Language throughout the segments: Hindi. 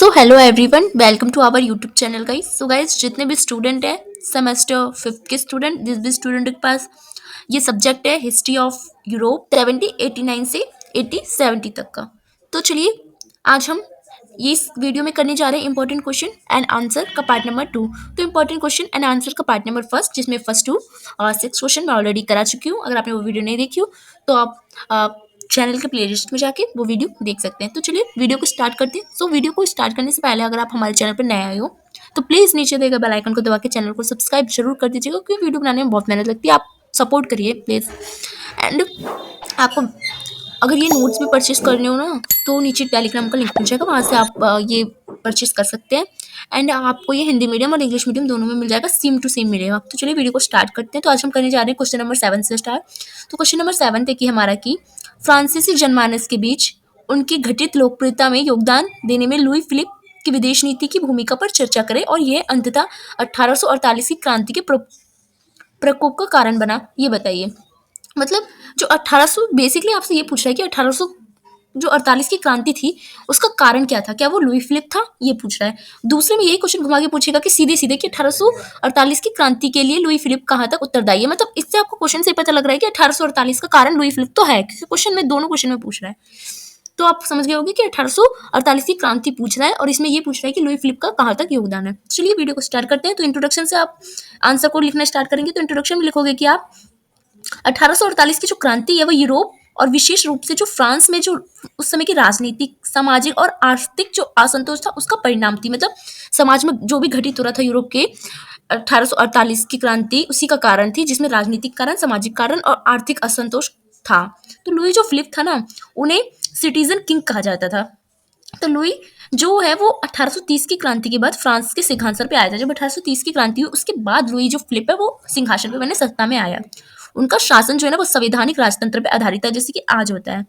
So hello everyone, welcome to our YouTube channel guys. So guys, जितने भी स्टूडेंट हैं सेमेस्टर फिफ्थ के स्टूडेंट, जिस भी स्टूडेंट के पास ये सब्जेक्ट है हिस्ट्री ऑफ यूरोप 7089 से 8070 तक का, तो चलिए आज हम ये इस वीडियो में करने जा रहे हैं इंपॉर्टेंट क्वेश्चन एंड आंसर का पार्ट नंबर 2। तो इंपॉर्टेंट क्वेश्चन एंड आंसर का पार्ट नंबर फर्स्ट, जिसमें फर्स्ट टू और सिक्स क्वेश्चन मैं ऑलरेडी करा चुकी हूँ। अगर आपने वो वीडियो नहीं देखी हो तो आप चैनल के प्लेलिस्ट में जाके वो वीडियो देख सकते हैं। तो चलिए वीडियो को स्टार्ट करते हैं। सो वीडियो को स्टार्ट करने से पहले अगर आप हमारे चैनल पर नए आए हो तो प्लीज़ नीचे दिए गए बेल आइकन को दबा के चैनल को सब्सक्राइब जरूर कर दीजिएगा, क्योंकि वीडियो बनाने में बहुत मेहनत लगती है। आप सपोर्ट करिए प्लीज़। एंड आपको अगर ये नोट्स भी परचेज करने हो ना तो नीचे टेलीग्राम का लिंक मिल जाएगा, वहाँ से आप ये परचेज कर सकते हैं। एंड आपको ये हिंदी मीडियम और इंग्लिश मीडियम दोनों में मिल जाएगा, सेम टू सेम मिलेगा। तो चलिए वीडियो को स्टार्ट करते हैं। तो आज हम करने जा रहे हैं क्वेश्चन नंबर 7 से स्टार्ट। तो क्वेश्चन नंबर 7 देखिए हमारा कि फ्रांसीसी जनमानस के बीच उनकी घटित लोकप्रियता में योगदान देने में लुई फिलिप की विदेश नीति की भूमिका पर चर्चा करें, और यह अंततः 1848 की क्रांति के प्रकोप का कारण बना, ये बताइए। मतलब जो 1800 बेसिकली आपसे ये पूछ रहा है कि 1800 जो 48 की क्रांति थी उसका कारण क्या था, क्या वो लुई फिलिप था, ये पूछ रहा है। दूसरे में यही क्वेश्चन घुमा के पूछेगा कि सीधे सीधे कि 1848 की क्रांति के लिए लुई फिलिप कहाँ तक उत्तरदायी है। मतलब इससे आपको क्वेश्चन से पता लग रहा है कि 1848 का कारण लुई फिलिप तो है, क्योंकि क्वेश्चन में दोनों क्वेश्चन में पूछ रहा है। तो आप समझ गए होंगे कि 1848 की क्रांति पूछ रहा है और इसमें ये पूछ रहा है कि लुई फिलिप का कहाँ तक योगदान है। चलिए वीडियो को स्टार्ट करते हैं। तो इंट्रोडक्शन से आप आंसर को लिखना स्टार्ट करेंगे। तो इंट्रोडक्शन में लिखोगे कि आप 1848 की जो क्रांति है वो यूरोप और विशेष रूप से जो फ्रांस में जो उस समय की राजनीतिक, सामाजिक और आर्थिक जो असंतोष था उसका परिणाम थी। मतलब समाज में जो भी घटित हो रहा था यूरोप के 1848 की क्रांति उसी का कारण थी, जिसमें राजनीतिक कारण, सामाजिक कारण और आर्थिक असंतोष था। तो लुई जो फिलिप था ना, उन्हें सिटीजन किंग कहा जाता था। तो लुई जो है वो 1830 की क्रांति के बाद फ्रांस के सिंहासन पे आया था। जब 1830 की क्रांति हुई उसके बाद लुई जो फिलिप है वो सिंहासन पे, मैंने सत्ता में आया। उनका शासन जो है ना वो संवैधानिक राजतंत्र पे आधारित है, जैसे कि आज होता है।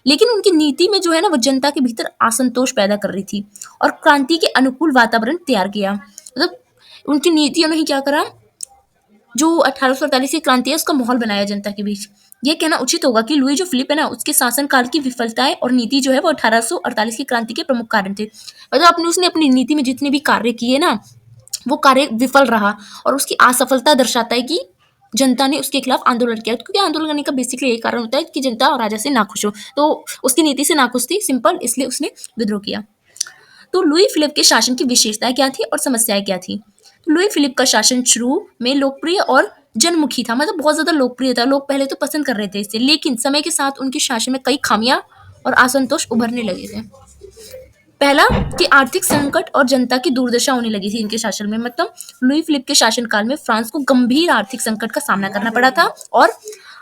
लेकिन उनकी नीति में जो है ना वो जनता के भीतर असंतोष पैदा कर रही थी और क्रांति के अनुकूल वातावरण तैयार किया। मतलब उनकी नीतियों ने ही क्या करा, जो 1848 की क्रांति है उसका माहौल बनाया जनता के बीच। ये कहना उचित होगा कि लुई जो फिलिप है ना उसके शासनकाल की विफलताएं और नीति जो है वो 1848 की क्रांति के प्रमुख कारण थे। मतलब अपने उसने अपनी नीति में जितने भी कार्य किए ना वो कार्य विफल रहा, और उसकी असफलता दर्शाता है कि जनता ने उसके खिलाफ आंदोलन किया। क्योंकि आंदोलन करने का बेसिकली यही कारण होता है कि जनता राजा से नाखुश हो, तो उसकी नीति से नाखुश थी, सिंपल, इसलिए उसने विद्रोह किया। तो लुई फिलिप के शासन की विशेषताएं क्या थी और समस्याएं क्या थी। तो लुई फिलिप का शासन शुरू में लोकप्रिय और जनमुखी था, मतलब बहुत ज्यादा लोकप्रिय था, लोग पहले तो पसंद कर रहे थे इसे, लेकिन समय के साथ उनके शासन में कई खामियां और असंतोष उभरने लगे थे। पहला कि आर्थिक संकट और जनता की दुर्दशा होने लगी थी इनके शासन में। मतलब लुई फिलिप के शासनकाल में फ्रांस को गंभीर आर्थिक संकट का सामना करना पड़ा था, और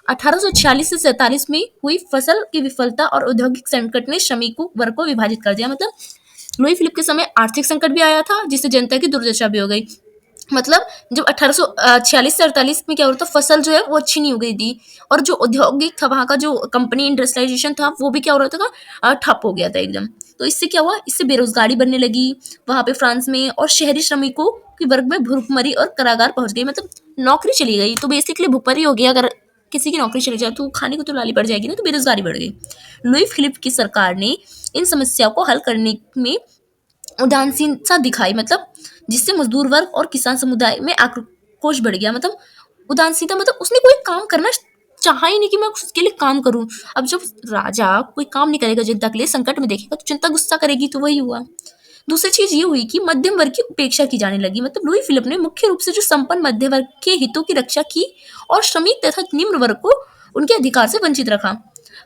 1846 से 47 में हुई फसल की विफलता और औद्योगिक संकट ने श्रमिकों वर्ग को विभाजित कर दिया। मतलब लुई फिलिप के समय आर्थिक संकट भी आया था जिससे जनता की दुर्दशा भी हो गई। मतलब जब 1846 से 48 में क्या हो रहा था, फसल जो है वो अच्छी नहीं हो गई थी, और जो औद्योगिक था वहाँ का जो कंपनी इंडस्ट्रियलाइजेशन था वो भी क्या हो रहा था ठप हो गया था एकदम। तो इससे क्या हुआ, इससे बेरोजगारी बढ़ने लगी वहाँ पे फ्रांस में, और शहरी श्रमिकों के वर्ग में भूखमरी और कारागार पहुंच गई। मतलब नौकरी चली गई, तो बेसिकली भूखमरी हो गई। अगर किसी की नौकरी चली जाए तो खाने को तो लाली पड़ जाएगी ना, तो बेरोजगारी बढ़ गई। लुई फिलिप की सरकार ने इन समस्याओं को हल करने में उदासीनता दिखाई, मतलब जिससे मजदूर वर्ग और किसान समुदाय में आक्रोश बढ़ गया। मतलब उदासीनता, मतलब उसने कोई काम करना चाहा ही नहीं कि मैं उसके लिए काम करूं। अब जब राजा कोई काम नहीं करेगा जनता के लिए, संकट में देखेगा, तो जनता गुस्सा करेगी, तो वही हुआ। दूसरी चीज ये हुई कि मध्यम वर्ग की उपेक्षा की जाने लगी। मतलब लुई फिलिप ने मुख्य रूप से जो संपन्न मध्य वर्ग के हितों की रक्षा की और श्रमिक तथा निम्न वर्ग को उनके अधिकार से वंचित रखा।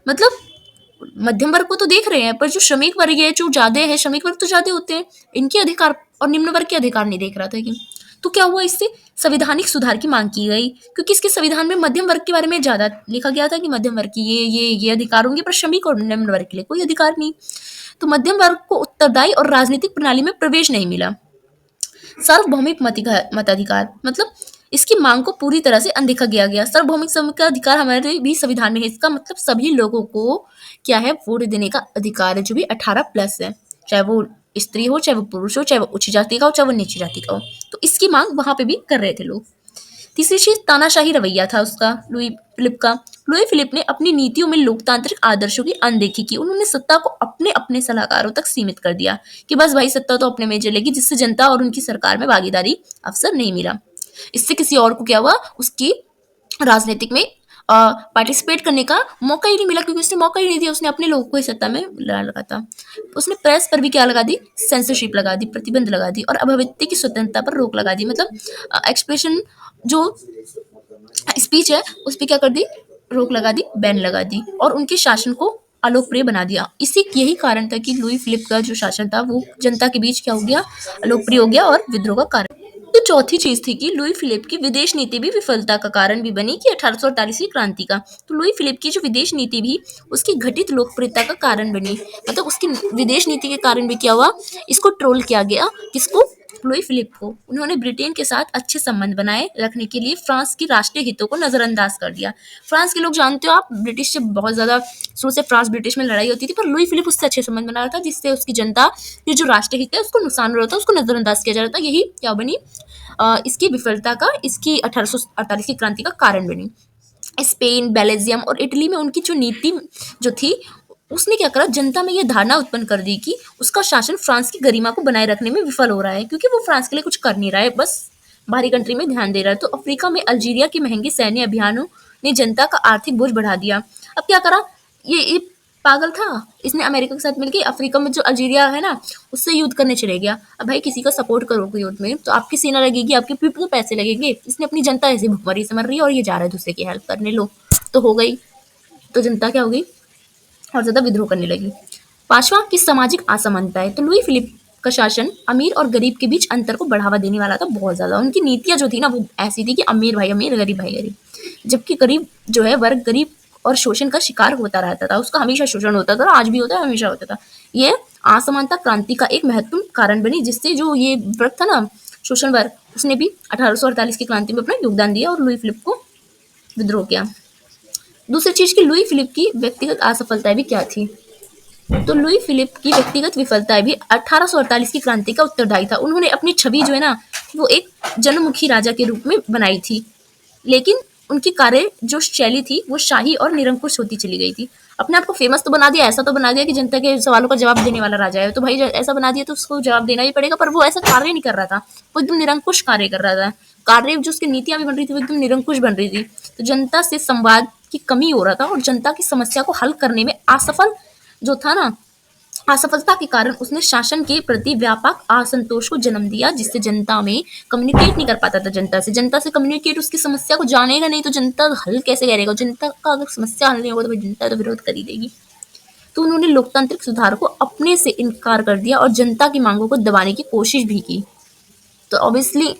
मतलब मध्यम वर्ग को तो देख रहे हैं, पर जो श्रमिक वर्ग है, जो ज्यादा है, श्रमिक वर्ग तो ज्यादा होते हैं, इनके अधिकार और निम्न वर्ग के अधिकार नहीं देख रहा था कि। तो क्या हुआ, इससे संवैधानिक सुधार की मांग की गई, क्योंकि इसके संविधान में मध्यम वर्ग के बारे में ज्यादा लिखा गया था कि मध्यम वर्ग की ये अधिकार होंगे, पर श्रमिक और निम्न वर्ग के लिए कोई अधिकार नहीं। तो मध्यम वर्ग को उत्तरदायी और राजनीतिक प्रणाली में प्रवेश नहीं मिला। सार्वभौमिक मताधिकार, मतलब इसकी मांग को पूरी तरह से अनदेखा किया गया। सार्वभौमिक अधिकार हमारे भी संविधान में है। इसका मतलब सभी लोगों को क्या है, वोट देने का अधिकार है, जो भी 18+ है, चाहे वो स्त्री हो, चाहे वो पुरुष हो, चाहे वो उच्च जाति का हो, चाहे वो नीची जाति का हो। तो इसकी मांग वहां पे भी कर रहे थे लोग। तीसरी चीज तानाशाही रवैया था उसका, लुई फिलिप का। लुई फिलिप ने अपनी नीतियों में लोकतांत्रिक आदर्शों की अनदेखी की। उन्होंने सत्ता को अपने अपने सलाहकारों तक सीमित कर दिया कि बस भाई सत्ता तो अपने में चलेगी, जिससे जनता और उनकी सरकार में भागीदारी अवसर नहीं मिला। इससे किसी और को क्या हुआ, उसकी राजनीतिक में पार्टिसिपेट करने का मौका ही नहीं मिला, क्योंकि उसने मौका ही नहीं दिया, उसने अपने लोगों को ही सत्ता में लगा था। उसने प्रेस पर भी क्या लगा दी, सेंसरशिप लगा दी, प्रतिबंध लगा दी और अभिव्यक्ति की स्वतंत्रता पर रोक लगा दी। मतलब एक्सप्रेशन जो स्पीच है उस पर क्या कर दी, रोक लगा दी, बैन लगा दी और उनके शासन को अलोकप्रिय बना दिया। इसी यही कारण था कि लुई फिलिप का जो शासन था वो जनता के बीच क्या हो गया, अलोकप्रिय हो गया और विद्रोह का कारण। तो चौथी चीज थी कि लुई फिलिप की विदेश नीति भी विफलता का कारण भी बनी कि 1848 की क्रांति का। तो लुई फिलिप की जो विदेश नीति भी उसकी घटित लोकप्रियता का कारण बनी, मतलब उसकी विदेश नीति के कारण भी क्या हुआ, इसको ट्रोल किया गया। किसको, लुई फिलिप को। उन्होंने ब्रिटेन के साथ अच्छे संबंध बनाए रखने के लिए फ्रांस की राष्ट्रीय हितों को नजरअंदाज कर दिया। फ्रांस के लोग जानते हो आप, ब्रिटिश से बहुत ज्यादा शुरू से फ्रांस ब्रिटिश में लड़ाई होती थी, पर लुई फिलिप उससे अच्छे संबंध बना रहा था, जिससे उसकी जनता की जो राष्ट्रीय हित है उसको नुकसान हो रहा था, उसको नजरअंदाज किया जा रहा था। यही क्या बनी, इसकी विफलता का, इसकी 1848 की क्रांति का कारण बनी। स्पेन, बेल्जियम और इटली में उनकी जो नीति जो थी, उसने क्या करा, जनता में यह धारणा उत्पन्न कर दी कि उसका शासन फ्रांस की गरिमा को बनाए रखने में विफल हो रहा है, क्योंकि वो फ्रांस के लिए कुछ कर नहीं रहा है, बस बाहरी कंट्री में ध्यान दे रहा है। तो अफ्रीका में अल्जीरिया के महंगे सैन्य अभियानों ने जनता का आर्थिक बोझ बढ़ा दिया। अब क्या करा, ये पागल था, इसने अमेरिका के साथ मिलकर अफ्रीका में जो अल्जीरिया है ना उससे युद्ध करने चले गया। अब भाई किसी का सपोर्ट करोगे युद्ध में तो आपकी सेना लगेगी, आपके पीपल को पैसे लगेंगे। इसने अपनी जनता ऐसे भुखमरी से मर रही है और ये जा रहा है दूसरे की हेल्प करने, लो तो हो गई, तो जनता क्या हो गई, और ज्यादा विद्रोह करने लगी। पांचवा की सामाजिक असमानता है। तो लुई फिलिप का शासन अमीर और गरीब के बीच अंतर को बढ़ावा देने वाला था बहुत ज्यादा। उनकी नीतियां जो थी ना वो ऐसी थी कि अमीर भाई अमीर, गरीब भाई गरीब, जबकि गरीब जो है वर्ग गरीब और शोषण का शिकार होता रहता था, उसका हमेशा शोषण होता था, आज भी होता है, हमेशा होता था। ये असमानता क्रांति का एक महत्वपूर्ण कारण बनी, जिससे जो ये वर्ग था ना, शोषण वर्ग, उसने भी 1848 की क्रांति में अपना योगदान दिया और लुई फिलिप को विद्रोह किया। दूसरी चीज की लुई फिलिप की व्यक्तिगत असफलताएं भी क्या थी। तो लुई फिलिप की व्यक्तिगत विफलताएं भी 1848 की क्रांति का उत्तरदायी था। उन्होंने अपनी छवि जो है ना वो एक जनमुखी राजा के रूप में बनाई थी, लेकिन उनकी कार्य जो शैली थी वो शाही और निरंकुश होती चली गई थी। अपने आप को फेमस तो बना दिया, ऐसा तो बना दिया कि जनता के सवालों का जवाब देने वाला राजा है, तो भाई ऐसा बना दिया तो उसको जवाब देना ही पड़ेगा, पर वो ऐसा कार्य नहीं कर रहा था, वो एकदम निरंकुश कार्य कर रहा था। कार्य जो उसकी नीतियां भी बन रही थी वो एकदम निरंकुश बन रही थी। तो जनता से संवाद की कमी हो रहा था और जनता की समस्या को हल करने में असफल जो था ना, असफलता के कारण उसने शासन के प्रति व्यापक असंतोष को जन्म दिया, जिससे जनता में कम्युनिकेट नहीं कर पाता था। जनता से कम्युनिकेट, उसकी समस्या को जानेगा नहीं तो जनता हल कैसे करेगा। जनता का अगर समस्या हल नहीं होगा तो भाई जनता तो विरोध कर ही देगी। तो उन्होंने लोकतांत्रिक सुधार को अपने से इनकार कर दिया और जनता की मांगों को दबाने की कोशिश भी की। तो ऑब्वियसली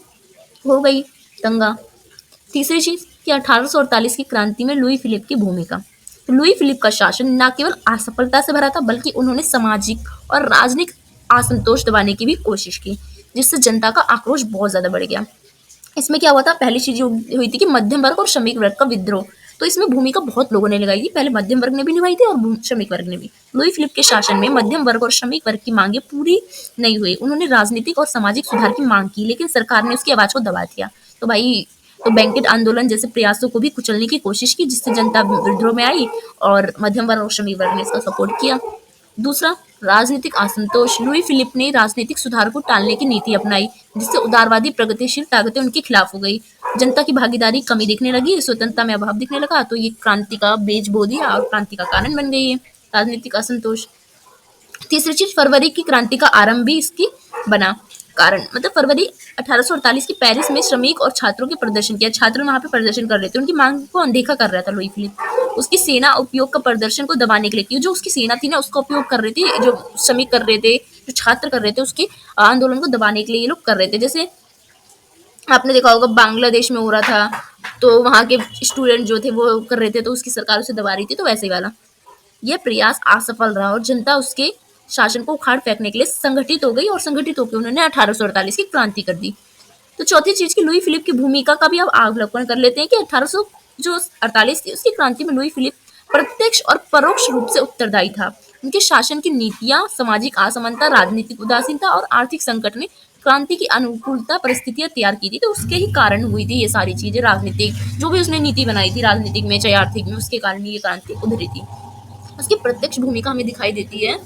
हो गई दंगा। तीसरी चीज कि 1848 की क्रांति में लुई फिलिप की भूमिका। तो लुई फिलिप का शासन न केवल असफलता से भरा था बल्कि उन्होंने सामाजिक और राजनीतिक असंतोष दबाने की भी कोशिश की, जिससे जनता का आक्रोश बहुत ज्यादा बढ़ गया। इसमें क्या हुआ था, पहली चीज हुई थी कि मध्यम वर्ग और श्रमिक वर्ग का विद्रोह। तो इसमें भूमिका बहुत लोगों ने लगाई थी, पहले मध्यम वर्ग ने भी निभाई थी और श्रमिक वर्ग ने भी। लुई फिलिप के शासन में मध्यम वर्ग और श्रमिक वर्ग की मांगे पूरी नहीं हुई। उन्होंने राजनीतिक और सामाजिक सुधार की मांग की, लेकिन सरकार ने उसकी आवाज को दबा दिया। तो भाई तो बैंकेट आंदोलन जैसे प्रयासों को भी कुचलने की कोशिश की, जिससे जनता विद्रोह में आई और मध्यम वर्ग और श्रमिक वर्ग ने इसका सपोर्ट किया। दूसरा, राजनीतिक असंतोष। लुई फिलिप ने राजनीतिक सुधार को टालने की नीति अपनाई, जिससे उदारवादी प्रगतिशील ताकतें उनके खिलाफ हो गई। जनता की भागीदारी कमी दिखने लगी, स्वतंत्रता में अभाव दिखने लगा, तो ये क्रांति का बेज बो दिया और क्रांति का कारण बन गई है राजनीतिक असंतोष। तीसरी चीज, फरवरी की क्रांति का आरंभ भी इसकी बना कारण। मतलब फरवरी 1848 की पेरिस में श्रमिक और छात्रों के प्रदर्शन किया, छात्र वहां पे प्रदर्शन कर रहे थे, उनकी मांग को अनदेखा कर रहा था लुई फिलिप। उसकी सेना उपयोग का प्रदर्शन को दबाने के लिए की, जो उसकी सेना थी ना उसका उपयोग कर रही थी, जो श्रमिक कर रहे थे, जो छात्र कर रहे थे, उसके आंदोलन को दबाने के लिए ये लोग कर रहे थे। जैसे आपने देखा होगा बांग्लादेश में हो रहा था, तो वहां के स्टूडेंट जो थे वो कर रहे थे, तो उसकी सरकार उसे दबा रही थी, तो वैसे ही वाला यह प्रयास असफल रहा और जनता उसके शासन को उखाड़ फेंकने के लिए संगठित हो गई और संगठित होकर उन्होंने 1848 की क्रांति कर दी। तो चौथी चीज की लुई फिलिप की भूमिका का भी अब अवलोकन कर लेते हैं कि 1848 थी उसकी क्रांति में लुई फिलिप प्रत्यक्ष और परोक्ष रूप से उत्तरदायी था। उनके शासन की नीतियां सामाजिक असमानता, राजनीतिक उदासीनता और आर्थिक संकट ने क्रांति की अनुकूलता परिस्थितियां तैयार की थी, तो उसके ही कारण हुई थी ये सारी चीजें। राजनीतिक जो भी उसने नीति बनाई थी, राजनीतिक में चाहे आर्थिक में, उसके कारण ये क्रांति उभरी थी। उसकी प्रत्यक्ष भूमिका हमें दिखाई देती है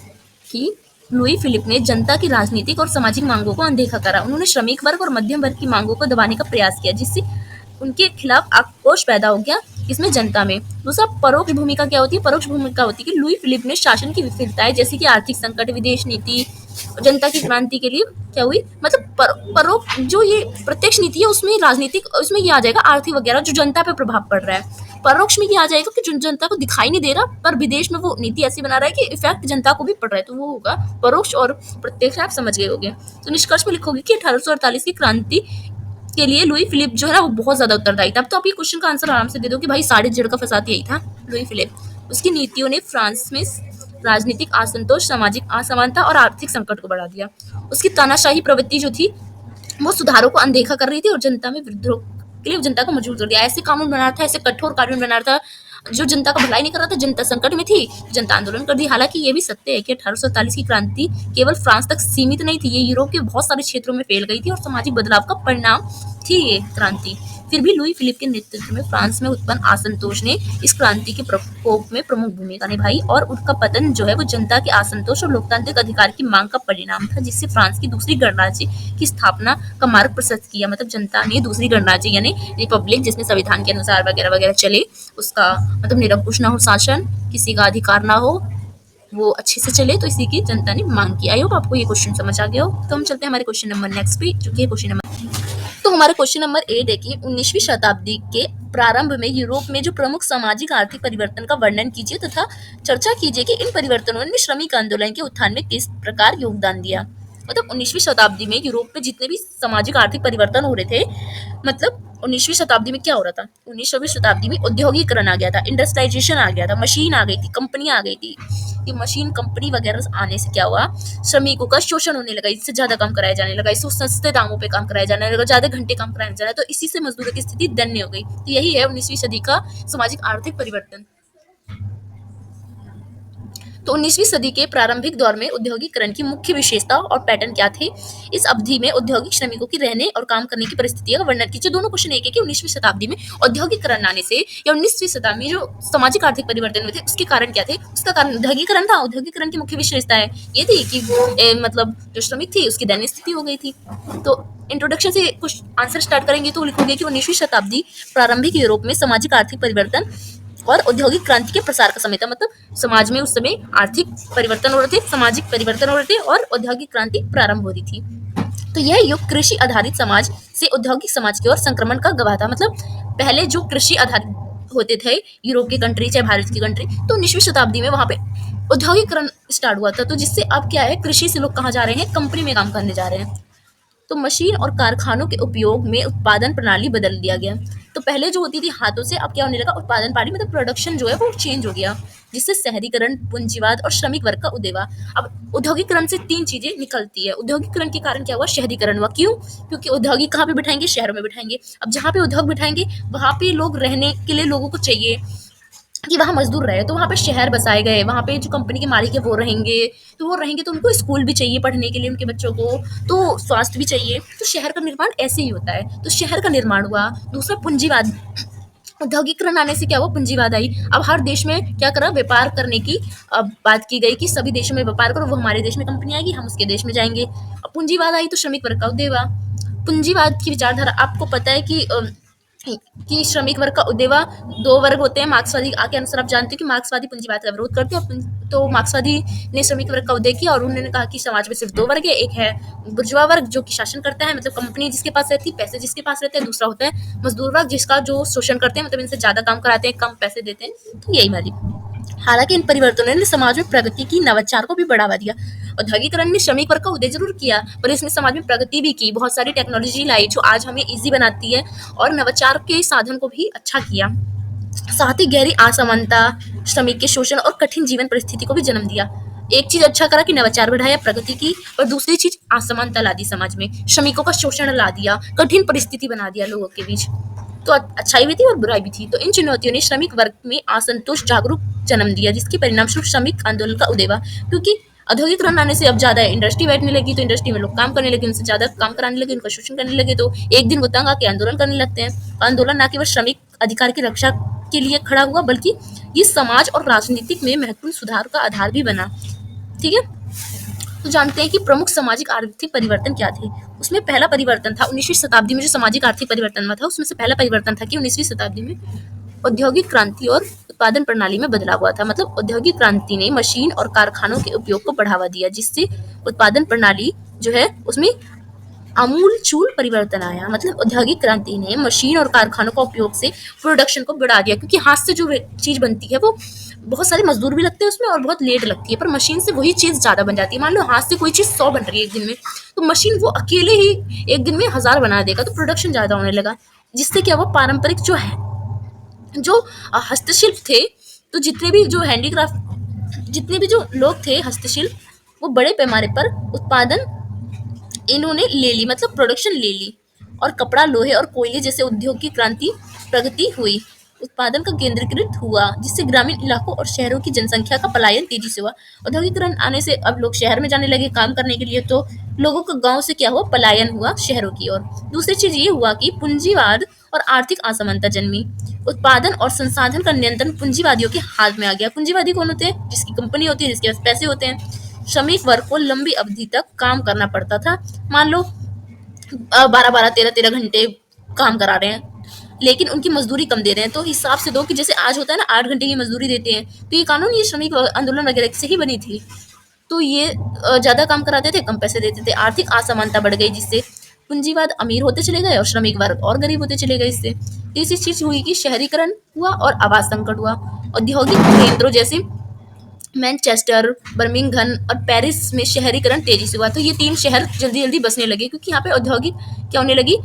कि लुई फिलिप ने जनता की राजनीतिक और सामाजिक मांगों को अनदेखा करा। उन्होंने श्रमिक वर्ग और मध्यम वर्ग की मांगों को दबाने का प्रयास किया, जिससे उनके खिलाफ आक्रोश पैदा हो गया इसमें जनता में। दूसरा, परोक्ष भूमिका क्या होती है? परोक्ष भूमिका होती है कि लुई फिलिप ने शासन की विफलताएं, जैसे कि आर्थिक संकट, विदेश नीति, जनता की क्रांति के लिए क्या हुई, मतलब परोक्ष जो ये प्रत्यक्ष नीति है उसमें राजनीतिक, उसमें ये आ जाएगा आर्थिक वगैरह जो जनता पे प्रभाव पड़ रहा है। परोक्ष में ये आ जाएगा कि जो जनता को दिखाई नहीं दे रहा, पर विदेश में वो नीति ऐसी बना रहा है कि इफेक्ट जनता को भी पड़ रहा है, तो वो होगा परोक्ष और प्रत्यक्ष। आप समझ गए होंगे। तो निष्कर्ष में लिखोगे कि 1848 की क्रांति के लिए लुई फिलिप जो है ना वो बहुत ज्यादा उत्तरदायी था। अब तो आप ये क्वेश्चन का आंसर आराम से दे दो कि भाई साढ़े जड़ का फसाद यही था, लुई फिलिप। उसकी नीतियों ने फ्रांस में राजनीतिक असंतोष, सामाजिक असमानता और आर्थिक संकट को बढ़ा दिया। उसकी तानाशाही प्रवृत्ति जो थी वो सुधारों को अनदेखा कर रही थी और जनता में विद्रोह के लिए जनता को मजबूर कर दिया। ऐसे कानून बना रहा था, ऐसे कठोर कानून बना रहा था जो जनता का भलाई नहीं कर रहा था। जनता संकट में थी, जनता आंदोलन कर दी। हालांकि ये भी सत्य है कि 1847 की क्रांति केवल फ्रांस तक सीमित नहीं थी, ये यूरोप के बहुत सारे क्षेत्रों में फैल गई थी और सामाजिक बदलाव का परिणाम थी ये क्रांति। फिर भी लुई फिलिप के नेतृत्व में फ्रांस में उत्पन्न असंतोष ने इस क्रांति के प्रकोप में प्रमुख भूमिका निभाई और उनका पतन जो है वो जनता के असंतोष और लोकतांत्रिक अधिकार की मांग का परिणाम था, जिससे फ्रांस की दूसरी गणराज्य की स्थापना का मार्ग प्रशस्त किया। मतलब जनता ने दूसरी गणराज्य यानी रिपब्लिक, जिसमें संविधान के अनुसार वगैरह वगैरह चले, उसका मतलब निरंकुश ना हो शासन, किसी का अधिकार ना हो, वो अच्छे से चले, तो इसी की जनता ने मांग की। आई होप आपको ये क्वेश्चन समझ आ गया हो। तो हम चलते हैं हमारे क्वेश्चन नंबर नेक्स्ट पे, जो कि क्वेश्चन नंबर, तो हमारा क्वेश्चन नंबर 8 है कि 19वीं शताब्दी के प्रारंभ में यूरोप में जो प्रमुख सामाजिक आर्थिक परिवर्तन का वर्णन कीजिए तथा चर्चा कीजिए कि इन परिवर्तनों ने श्रमिक आंदोलन के उत्थान में किस प्रकार योगदान दिया। मतलब 19वीं शताब्दी में यूरोप में जितने भी सामाजिक आर्थिक परिवर्तन हो रहे थे, मतलब 19वीं शताब्दी में क्या हो रहा था? 19वीं शताब्दी में औद्योगिकरण आ गया था, इंडस्ट्रियलाइजेशन आ गया था, मशीन आ गई थी, कंपनियां आ गई थी। ये मशीन कंपनी वगैरह आने से क्या हुआ, श्रमिकों का शोषण होने लगा, इससे ज्यादा काम कराया जाने लगा, इससे सस्ते दामों पे काम कराया जाने लगा, ज्यादा घंटे काम कराया जाने लगा, तो इसी से मजदूरों की स्थिति दयनीय हो गई। तो यही है 19वीं सदी का सामाजिक आर्थिक परिवर्तन। तो 19वीं सदी के प्रारंभिक दौर में औद्योगिकरण की मुख्य विशेषता और पैटर्न क्या थे? इस अवधि में औद्योगिक श्रमिकों की रहने और काम करने की परिस्थितियों का वर्णन कीजिए। दोनों क्वेश्चन एक है कि 19वीं शताब्दी में औद्योगिकरण आने से या 19वीं शताब्दी में जो सामाजिक आर्थिक परिवर्तन हुए थे उसके कारण क्या थे? उसका कारण औद्योगिकरण था। औद्योगिकरण की मुख्य विशेषता है ये थी कि मतलब जो श्रमिक थी उसकी दयनीय स्थिति हो गई थी। तो इंट्रोडक्शन से कुछ आंसर स्टार्ट करेंगे तो लिखोगे कि 19वीं शताब्दी प्रारंभिक यूरोप में सामाजिक आर्थिक परिवर्तन और औद्योगिक क्रांति के प्रसार का समय था। मतलब समाज में उस समय आर्थिक परिवर्तन हो रहे थे, सामाजिक परिवर्तन हो रहे थे और औद्योगिक क्रांति प्रारंभ हो रही थी। तो यह युग कृषि आधारित समाज से औद्योगिक समाज की ओर संक्रमण का गवाह था। मतलब पहले जो कृषि आधारित होते थे यूरोप की कंट्री चाहे भारत की कंट्री, तो 19वीं शताब्दी में वहां पे औद्योगिकरण स्टार्ट हुआ था। तो जिससे अब क्या है, कृषि से लोग कहाँ जा रहे हैं, कंपनी में काम करने जा रहे हैं। तो मशीन और कारखानों के उपयोग में उत्पादन प्रणाली बदल दिया गया। तो पहले जो होती थी हाथों से, अब क्या होने लगा, उत्पादन प्रणाली मतलब प्रोडक्शन जो है वो चेंज हो गया, जिससे शहरीकरण, पूंजीवाद और श्रमिक वर्ग का उदय हुआ। अब औद्योगिकरण से तीन चीजें निकलती है। औद्योगिकरण के कारण क्या हुआ, शहरीकरण हुआ। क्यों? क्योंकि औद्योगिक कहाँ पे बिठाएंगे, शहरों में बिठाएंगे। अब जहाँ पे उद्योग बिठाएंगे वहां पे लोग रहने के लिए लोगों को चाहिए कि वहाँ मजदूर रहे, तो वहाँ पे शहर बसाए गए, वहाँ पे जो कंपनी के मालिक है वो रहेंगे, तो वो रहेंगे तो उनको स्कूल भी चाहिए पढ़ने के लिए उनके बच्चों को, तो स्वास्थ्य भी चाहिए, तो शहर का निर्माण ऐसे ही होता है। तो शहर का निर्माण हुआ। दूसरा पूंजीवाद, औद्योगिकरण आने से क्या हुआ, पूंजीवाद आई। अब हर देश में क्या करा, व्यापार करने की बात की गई कि सभी देशों में व्यापार करो, वो हमारे देश में कंपनी आएगी, हम उसके देश में जाएंगे। अब पूंजीवाद आई तो श्रमिक वर्ग का उदय हुआ। पूंजीवाद की विचारधारा, आपको पता है कि श्रमिक वर्ग का उदय हुआ। दो वर्ग होते हैं मार्क्सवादी के अनुसार, आप जानते हो कि मार्क्सवादी पूंजीवाद का विरोध करते हैं। तो मार्क्सवादी ने श्रमिक वर्ग का उदय किया और उन्होंने कहा कि समाज में सिर्फ दो वर्ग है, एक है बुर्जुआ वर्ग जो कि शासन करता है, मतलब कंपनी जिसके पास रहती है, पैसे जिसके पास रहते हैं। दूसरा होता है मजदूर वर्ग जिसका जो शोषण करते हैं, मतलब इनसे ज्यादा काम कराते हैं, कम पैसे देते हैं। तो यही वाली। हालांकि इन परिवर्तनों ने समाज में प्रगति की, नवाचार को भी बढ़ावा दिया। औद्योगिकरण ने श्रमिक वर्ग का उदय जरूर किया, पर इसने समाज में प्रगति भी की, बहुत सारी टेक्नोलॉजी लाई जो आज हमें इजी बनाती है और नवाचार के साधन को भी अच्छा किया। साथ ही गहरी असमानता, श्रमिक के शोषण और कठिन जीवन परिस्थिति को भी जन्म दिया। एक चीज अच्छा करा कि नवाचार बढ़ाया, प्रगति की, और दूसरी चीज असमानता ला दी समाज में, श्रमिकों का शोषण ला दिया, कठिन परिस्थिति बना दिया लोगों के बीच। तो अच्छाई भी थी और बुराई भी थी। तो इन चुनौतियों ने श्रमिक वर्ग में असंतोष, जागरूक जन्म दिया, जिसके परिणामस्वरूप श्रमिक आंदोलन का उदय हुआ। क्योंकि औद्योगिकरण आने से अब ज़्यादा इंडस्ट्री बैठने लगी, तो इंडस्ट्री में लोग काम करने लगे, उनसे ज़्यादा काम कराने लगे, उनका शोषण करने लगे, तो एक दिन वो तंग आके आंदोलन करने लगते हैं। आंदोलन ना केवल श्रमिक अधिकार की रक्षा के लिए खड़ा हुआ, बल्कि ये समाज और राजनीतिक में महत्वपूर्ण सुधार का आधार भी बना। ठीक है, तो जानते हैं कि प्रमुख सामाजिक आर्थिक परिवर्तन क्या थे। उसमें पहला परिवर्तन था 19वीं शताब्दी में, जो सामाजिक आर्थिक परिवर्तन हुआ था उसमें से पहला परिवर्तन था कि 19वीं शताब्दी में औद्योगिक क्रांति और उत्पादन प्रणाली में बदलाव हुआ था। मतलब औद्योगिक क्रांति ने मशीन और कारखानों के उपयोग को बढ़ावा दिया, जिससे उत्पादन प्रणाली जो है उसमें आमूलचूल परिवर्तन आया। मतलब औद्योगिक क्रांति ने मशीन और कारखानों का उपयोग से प्रोडक्शन को बढ़ा दिया, क्योंकि हाथ से जो चीज बनती है वो बहुत सारे मजदूर भी लगते हैं उसमें और बहुत लेट लगती है, पर मशीन से वही चीज ज्यादा बन जाती है। मान लो हाथ से कोई चीज 100 बन रही है एक दिन में, तो मशीन वो अकेले ही एक दिन में 1000 बना देगा, तो प्रोडक्शन ज्यादा होने लगा। जिससे क्या हुआ, पारंपरिक जो है जो हस्तशिल्प थे, तो जितने भी जो हैंडीक्राफ्ट, जितने भी जो लोग थे हस्तशिल्प, वो बड़े पैमाने पर उत्पादन इन्होंने ले ली, मतलब प्रोडक्शन ले ली। और कपड़ा, लोहे और कोयले जैसे उद्योग की क्रांति प्रगति हुई, उत्पादन का केंद्रीकृत हुआ, जिससे ग्रामीण इलाकों और शहरों की जनसंख्या का पलायन तेजी से हुआ। औद्योगिकरण आने से अब लोग शहर में जाने लगे काम करने के लिए, तो लोगों का गांव से क्या हुआ, पलायन हुआ शहरों की ओर। दूसरी चीज ये हुआ कि पूंजीवाद और आर्थिक असमानता जन्मी। उत्पादन और संसाधन का नियंत्रण पूंजीवादियों के हाथ में आ गया। पूंजीवादी कौन होते हैं, जिसकी कंपनी होती है, जिसके पास पैसे होते हैं। श्रमिक वर्ग को लंबी अवधि तक काम करना पड़ता था। मान लो 12-12, 13-13 घंटे काम करा रहे हैं, लेकिन उनकी मजदूरी कम दे रहे हैं। तो हिसाब से दो कि जैसे आज होता है ना 8 घंटे की मजदूरी देते हैं, तो ये कानून ये श्रमिक आंदोलन वगैरह से ही बनी थी। तो ये ज्यादा काम कराते थे, कम पैसे देते थे। आर्थिक असमानता बढ़ गई, जिससे पूंजीवाद अमीर होते चले गए और श्रमिक वर्ग और गरीब होते चले गए। इससे तीसरी चीज हुई कि शहरीकरण हुआ और आवास संकट हुआ। औद्योगिक केंद्रों जैसे मैनचेस्टर, बर्मिंघम और पेरिस में शहरीकरण तेजी से हुआ, तो ये 3 शहर जल्दी जल्दी बसने लगे, क्योंकि यहाँ पे औद्योगिक क्या होने लगी,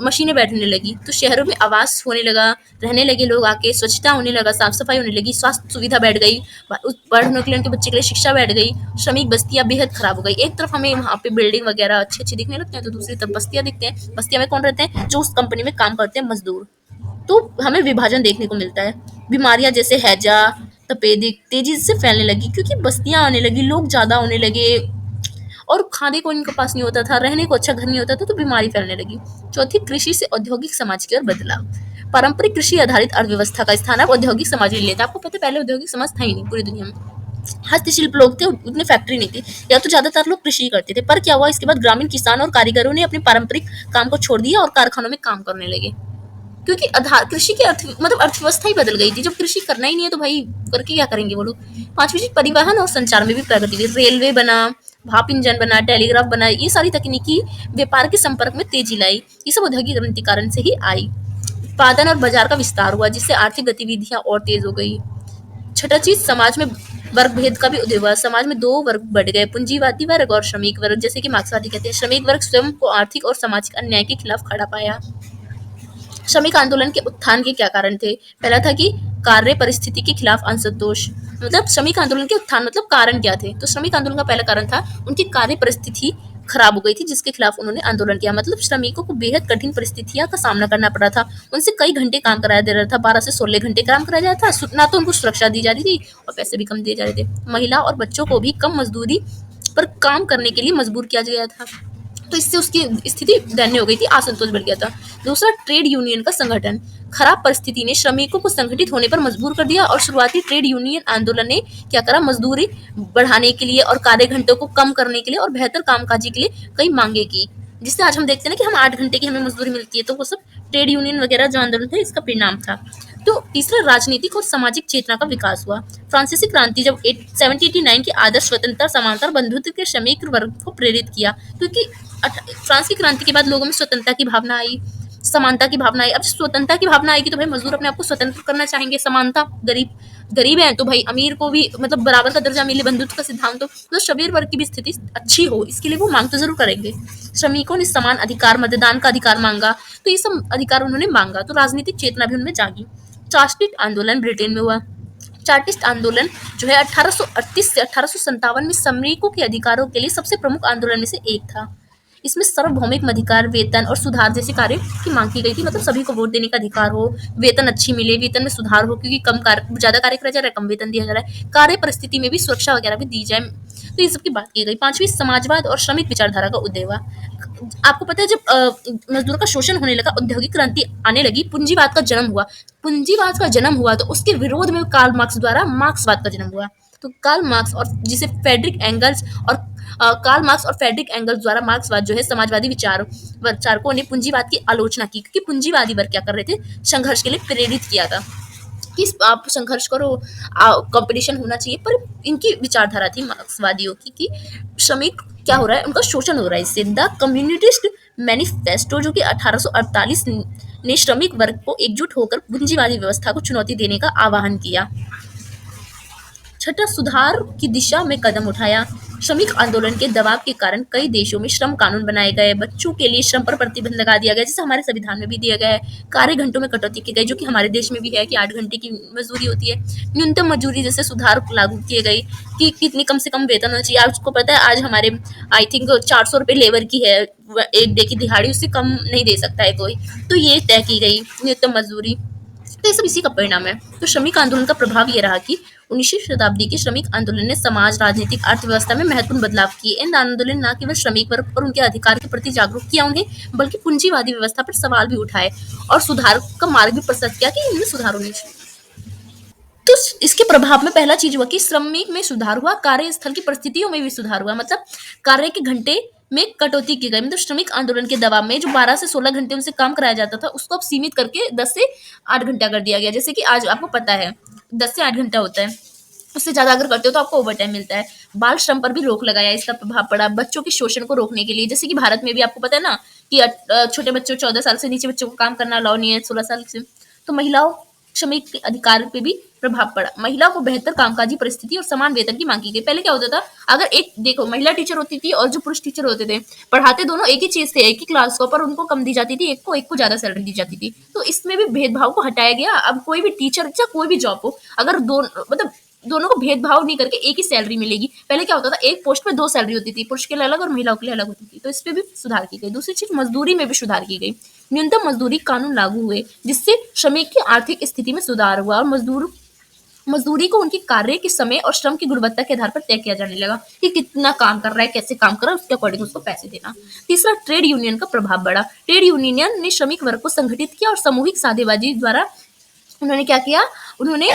मशीनें बैठने लगी, तो शहरों में आवास होने लगा, रहने लगे लोग आके, स्वच्छता होने लगा, साफ सफाई होने लगी, स्वास्थ्य सुविधा बैठ गई, पढ़ने के लिए उनके बच्चे के लिए शिक्षा बैठ गई। श्रमिक बस्तियां बेहद खराब हो गई। एक तरफ हमें वहाँ पे बिल्डिंग वगैरह अच्छे अच्छे दिखने लगते हैं, तो दूसरी तरफ बस्तियां दिखते हैं। बस्तियां में कौन रहते हैं, जो उस कंपनी में काम करते हैं, मजदूर। तो हमें विभाजन देखने को मिलता है। बीमारियां जैसे हैजा, तपेदिक तेजी से फैलने लगी, क्योंकि बस्तियां आने लगी, लोग ज्यादा होने लगे और खाने को इनके पास नहीं होता था, रहने को अच्छा घर नहीं होता था, तो बीमारी फैलने लगी। चौथी, कृषि से औद्योगिक समाज की ओर बदलाव। पारंपरिक कृषि आधारित अर्थव्यवस्था का स्थान अब औद्योगिक समाज ले लेता है। आपको पता है पहले औद्योगिक समाज था ही नहीं पूरी दुनिया में। हस्तशिल्प लोग थे, उतने फैक्ट्री नहीं थी, या तो ज्यादातर लोग कृषि करते थे। पर क्या हुआ, इसके बाद ग्रामीण किसान और कारीगरों ने अपने पारंपरिक काम को छोड़ दिया और कारखानों में काम करने लगे, क्योंकि आधार कृषि की मतलब अर्थव्यवस्था ही बदल गई थी। जब कृषि करना ही नहीं है तो भाई करके क्या करेंगे वो लोग। पांचवी चीज, परिवहन और संचार में भी प्रगति हुई। रेलवे बना, भाप इंजन बना, टेलीग्राफ बना, ये सारी तकनीकी व्यापार के संपर्क में तेजी लाई। ये सब औद्योगिक क्रांति कारण से ही आई। उत्पादन और बाजार का विस्तार हुआ, जिससे आर्थिक गतिविधियां और तेज हो गई। छठा चीज, समाज में वर्ग भेद का भी उदय हुआ। समाज में 2 वर्ग बढ़ गए, पूंजीवादी वर्ग और श्रमिक वर्ग। जैसे कि मार्क्सवादी कहते हैं, श्रमिक वर्ग स्वयं को आर्थिक और सामाजिक अन्याय के खिलाफ खड़ा पाया। श्रमिक आंदोलन के उत्थान के क्या कारण थे। पहला था कि कार्य परिस्थिति के खिलाफ असंतोष। मतलब श्रमिक आंदोलन के उत्थान मतलब कारण क्या थे, तो श्रमिक आंदोलन का पहला कारण था उनकी कार्य परिस्थिति खराब हो गई थी, जिसके खिलाफ उन्होंने आंदोलन किया। मतलब श्रमिकों को बेहद कठिन परिस्थितियां का सामना करना पड़ा था। उनसे कई घंटे काम कराया जा रहा था, 12 से 16 घंटे काम कराया जा रहा था। ना तो उनको सुरक्षा दी जा रही थी और पैसे भी कम दिए जा रहे थे। महिला और बच्चों को भी कम मजदूरी पर काम करने के लिए मजबूर किया गया था, तो इससे उसकी स्थिति दयनीय हो गई थी, असंतोष बढ़ गया था। दूसरा, ट्रेड यूनियन का संगठन। खराब परिस्थिति ने श्रमिकों को संगठित होने पर मजबूर कर दिया और शुरुआती ट्रेड यूनियन आंदोलन ने क्या करा, मजदूरी बढ़ाने के लिए और कार्य घंटों को कम करने के लिए और बेहतर कामकाजी के लिए कई मांगे की, जिससे आज हम देखते हैं ना कि हम 8 घंटे की हमें मजदूरी मिलती है, तो वो सब ट्रेड यूनियन वगैरह जो आंदोलन थे इसका परिणाम था। तो तीसरा, राजनीतिक और सामाजिक चेतना का विकास हुआ। फ्रांसीसी क्रांति जब 1789 के आदर्श स्वतंत्रता, समानता और बंधुत्व के श्रमिक वर्ग को प्रेरित किया, क्योंकि फ्रांस की क्रांति के बाद लोगों में स्वतंत्रता की भावना आई, समानता की भावना आई। अब स्वतंत्रता की भावना आएगी तो भाई मजदूर अपने आप को स्वतंत्र करना चाहेंगे। समानता, गरीब गरीब है तो भाई अमीर को भी मतलब बराबर का दर्जा मिले, बंधुत्व का सिद्धांत हो, तो शबीर वर्ग की भी स्थिति अच्छी हो, इसके लिए वो मांग तो जरूर करेंगे। श्रमिकों ने समान अधिकार, मतदान का अधिकार मांगा, तो ये सब अधिकार उन्होंने मांगा, तो राजनीतिक चेतना भी उनमें जागी। चार्टिस्ट आंदोलन ब्रिटेन में हुआ। चार्टिस्ट आंदोलन जो है 1838 से 1857 में श्रमिकों के अधिकारों के लिए सबसे प्रमुख आंदोलन में से एक था। इसमें सार्वभौमिक अधिकार, वेतन और सुधार जैसे कार्य की मांग की गई थी। मतलब सभी को वोट देने का अधिकार हो, वेतन अच्छी मिले, वेतन में सुधार हो, क्योंकि कम कार्य, ज्यादा कार्य करा जा रहा है, कम वेतन दिया जा रहा है, कार्य परिस्थिति में भी सुरक्षा वगैरह भी दी जाए, तो ये सबकी बात की गई। पांचवी, समाजवाद और श्रमिक विचारधारा का उदय हुआ। आपको पता है, जब मजदूरों का शोषण होने लगा, औद्योगिक क्रांति आने लगी, पूंजीवाद का जन्म हुआ। पूंजीवाद का जन्म हुआ तो उसके विरोध में कार्ल मार्क्स द्वारा मार्क्सवाद का जन्म हुआ। तो कार्ल मार्क्स और जिसे फ्रेडरिक एंगल्स और कार्ल मार्क्स और फ्रेडरिक एंगल्स द्वारा मार्क्सवाद जो है समाजवादी विचारकों ने पूंजीवाद की आलोचना की, क्योंकि पूंजीवादी वर्ग क्या कर रहे थे, संघर्ष के लिए प्रेरित किया था कि आप संघर्ष करो, कंपटीशन होना चाहिए। पर इनकी विचारधारा थी मार्क्सवादियों की कि श्रमिक क्या हो रहा है, उनका शोषण हो रहा है। इससे द कम्युनिस्ट मैनिफेस्टो जो कि 1848 ने श्रमिक वर्ग को एकजुट होकर पूंजीवादी व्यवस्था को चुनौती देने का आह्वान किया। छठा, सुधार की दिशा में कदम उठाया। श्रमिक आंदोलन के दबाव के कारण कई देशों में श्रम कानून बनाए गए, बच्चों के लिए श्रम पर प्रतिबंध लगा दिया गया, जैसे हमारे संविधान में भी दिया गया है। कार्य घंटों में कटौती की गई, जो कि हमारे देश में भी है कि 8 घंटे की मजदूरी होती है। न्यूनतम मजदूरी जैसे सुधार लागू किए गए कि कितनी कम से कम वेतन होना चाहिए। आपको पता है आज हमारे आई थिंक 400 रुपये लेबर की है, एक डे की दिहाड़ी, उससे कम नहीं दे सकता है कोई। तो ये तय की गई न्यूनतम मजदूरी। तो ये सब इसी का परिणाम है। तो श्रमिक आंदोलन का प्रभाव ये रहा कि 19वीं शताब्दी के श्रमिक आंदोलन ने समाज, राजनीतिक, अर्थव्यवस्था में महत्वपूर्ण बदलाव किए। इन आंदोलन न केवल श्रमिक वर्ग और उनके अधिकार के प्रति जागरूक किया उन्हें, बल्कि पूंजीवादी व्यवस्था पर सवाल भी उठाए और सुधार का मार्ग भी प्रशस्त किया कि इनमें सुधार होने चाहिए। तो इसके प्रभाव में पहला चीज हुआ कि श्रमिक में सुधार हुआ, कार्यस्थल की परिस्थितियों में भी सुधार हुआ। मतलब कार्य के घंटे में कटौती की गई। मतलब श्रमिक आंदोलन के दबाव में जो 12 से 16 घंटे उनसे काम कराया जाता था, उसको अब सीमित करके 10 से 8 घंटा कर दिया गया। जैसे कि आज आपको पता है 10 से 8 घंटा होता है, उससे ज्यादा अगर करते हो तो आपको ओवर टाइम मिलता है। बाल श्रम पर भी रोक लगाया, इसका प्रभाव पड़ा बच्चों के शोषण को रोकने के लिए। जैसे कि भारत में भी आपको पता है ना कि छोटे बच्चों, 14 साल से नीचे बच्चों को काम करना अलाउ नहीं है, 16 साल से। तो महिलाओं श्रमिक के अधिकार पे भी प्रभाव पड़ा। महिला को बेहतर कामकाजी परिस्थिति और समान वेतन की मांग की गई। पहले क्या होता था, अगर एक देखो महिला टीचर होती थी और जो पुरुष टीचर होते थे, पढ़ाते दोनों एक ही चीज थे, एक ही क्लास को, पर उनको कम दी जाती थी, एक को ज्यादा सैलरी दी जाती थी। तो इसमें भी भेदभाव को हटाया गया। अब कोई भी टीचर या कोई भी जॉब हो, अगर मतलब दोनों को भेदभाव नहीं करके एक ही सैलरी मिलेगी। पहले क्या होता था, एक पोस्ट पे 2 सैलरी होती थी, पुरुष के लिए अलग और महिलाओं के लिए अलग होती थी। तो इस पे भी सुधार की गई। दूसरी चीज, मजदूरी में भी सुधार की गई। न्यूनतम मजदूरी कानून लागू हुए, जिससे श्रमिक की आर्थिक स्थिति में सुधार हुआ और मजदूरी को उनके कार्य के समय और श्रम की गुणवत्ता के आधार पर तय किया जाने लगा कि कितना काम कर रहा है, कैसे काम कर रहा है, उसके अकॉर्डिंग उसको पैसे देना। तीसरा, ट्रेड यूनियन का प्रभाव बढ़ा। ट्रेड यूनियन ने श्रमिक वर्ग को संगठित किया और सामूहिक साझेदारी द्वारा उन्होंने क्या किया, उन्होंने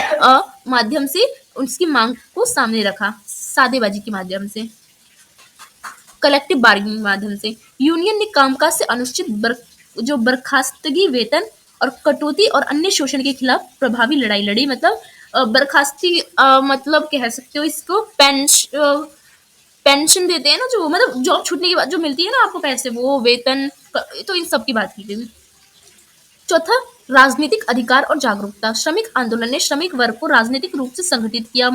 माध्यम से उसकी मांग को सामने रखा, सादेबाजी के माध्यम से, कलेक्टिव बार्गेनिंग माध्यम से। यूनियन ने कामकाज से अनुचित बर्खास्तगी, वेतन और कटौती और अन्य शोषण के खिलाफ प्रभावी लड़ाई लड़ी। मतलब बर्खास्ती मतलब कह सकते हो इसको पेंशन देते हैं ना, जो मतलब जॉब छूटने के बाद जो मिलती है ना आपको पैसे, वो वेतन, तो इन सब की बात की गई। चौथा, राजनीतिक अधिकार और जागरूकता। श्रमिक आंदोलन ने श्रमिक वर्ग को राजनीतिक रूप से संगठित किया।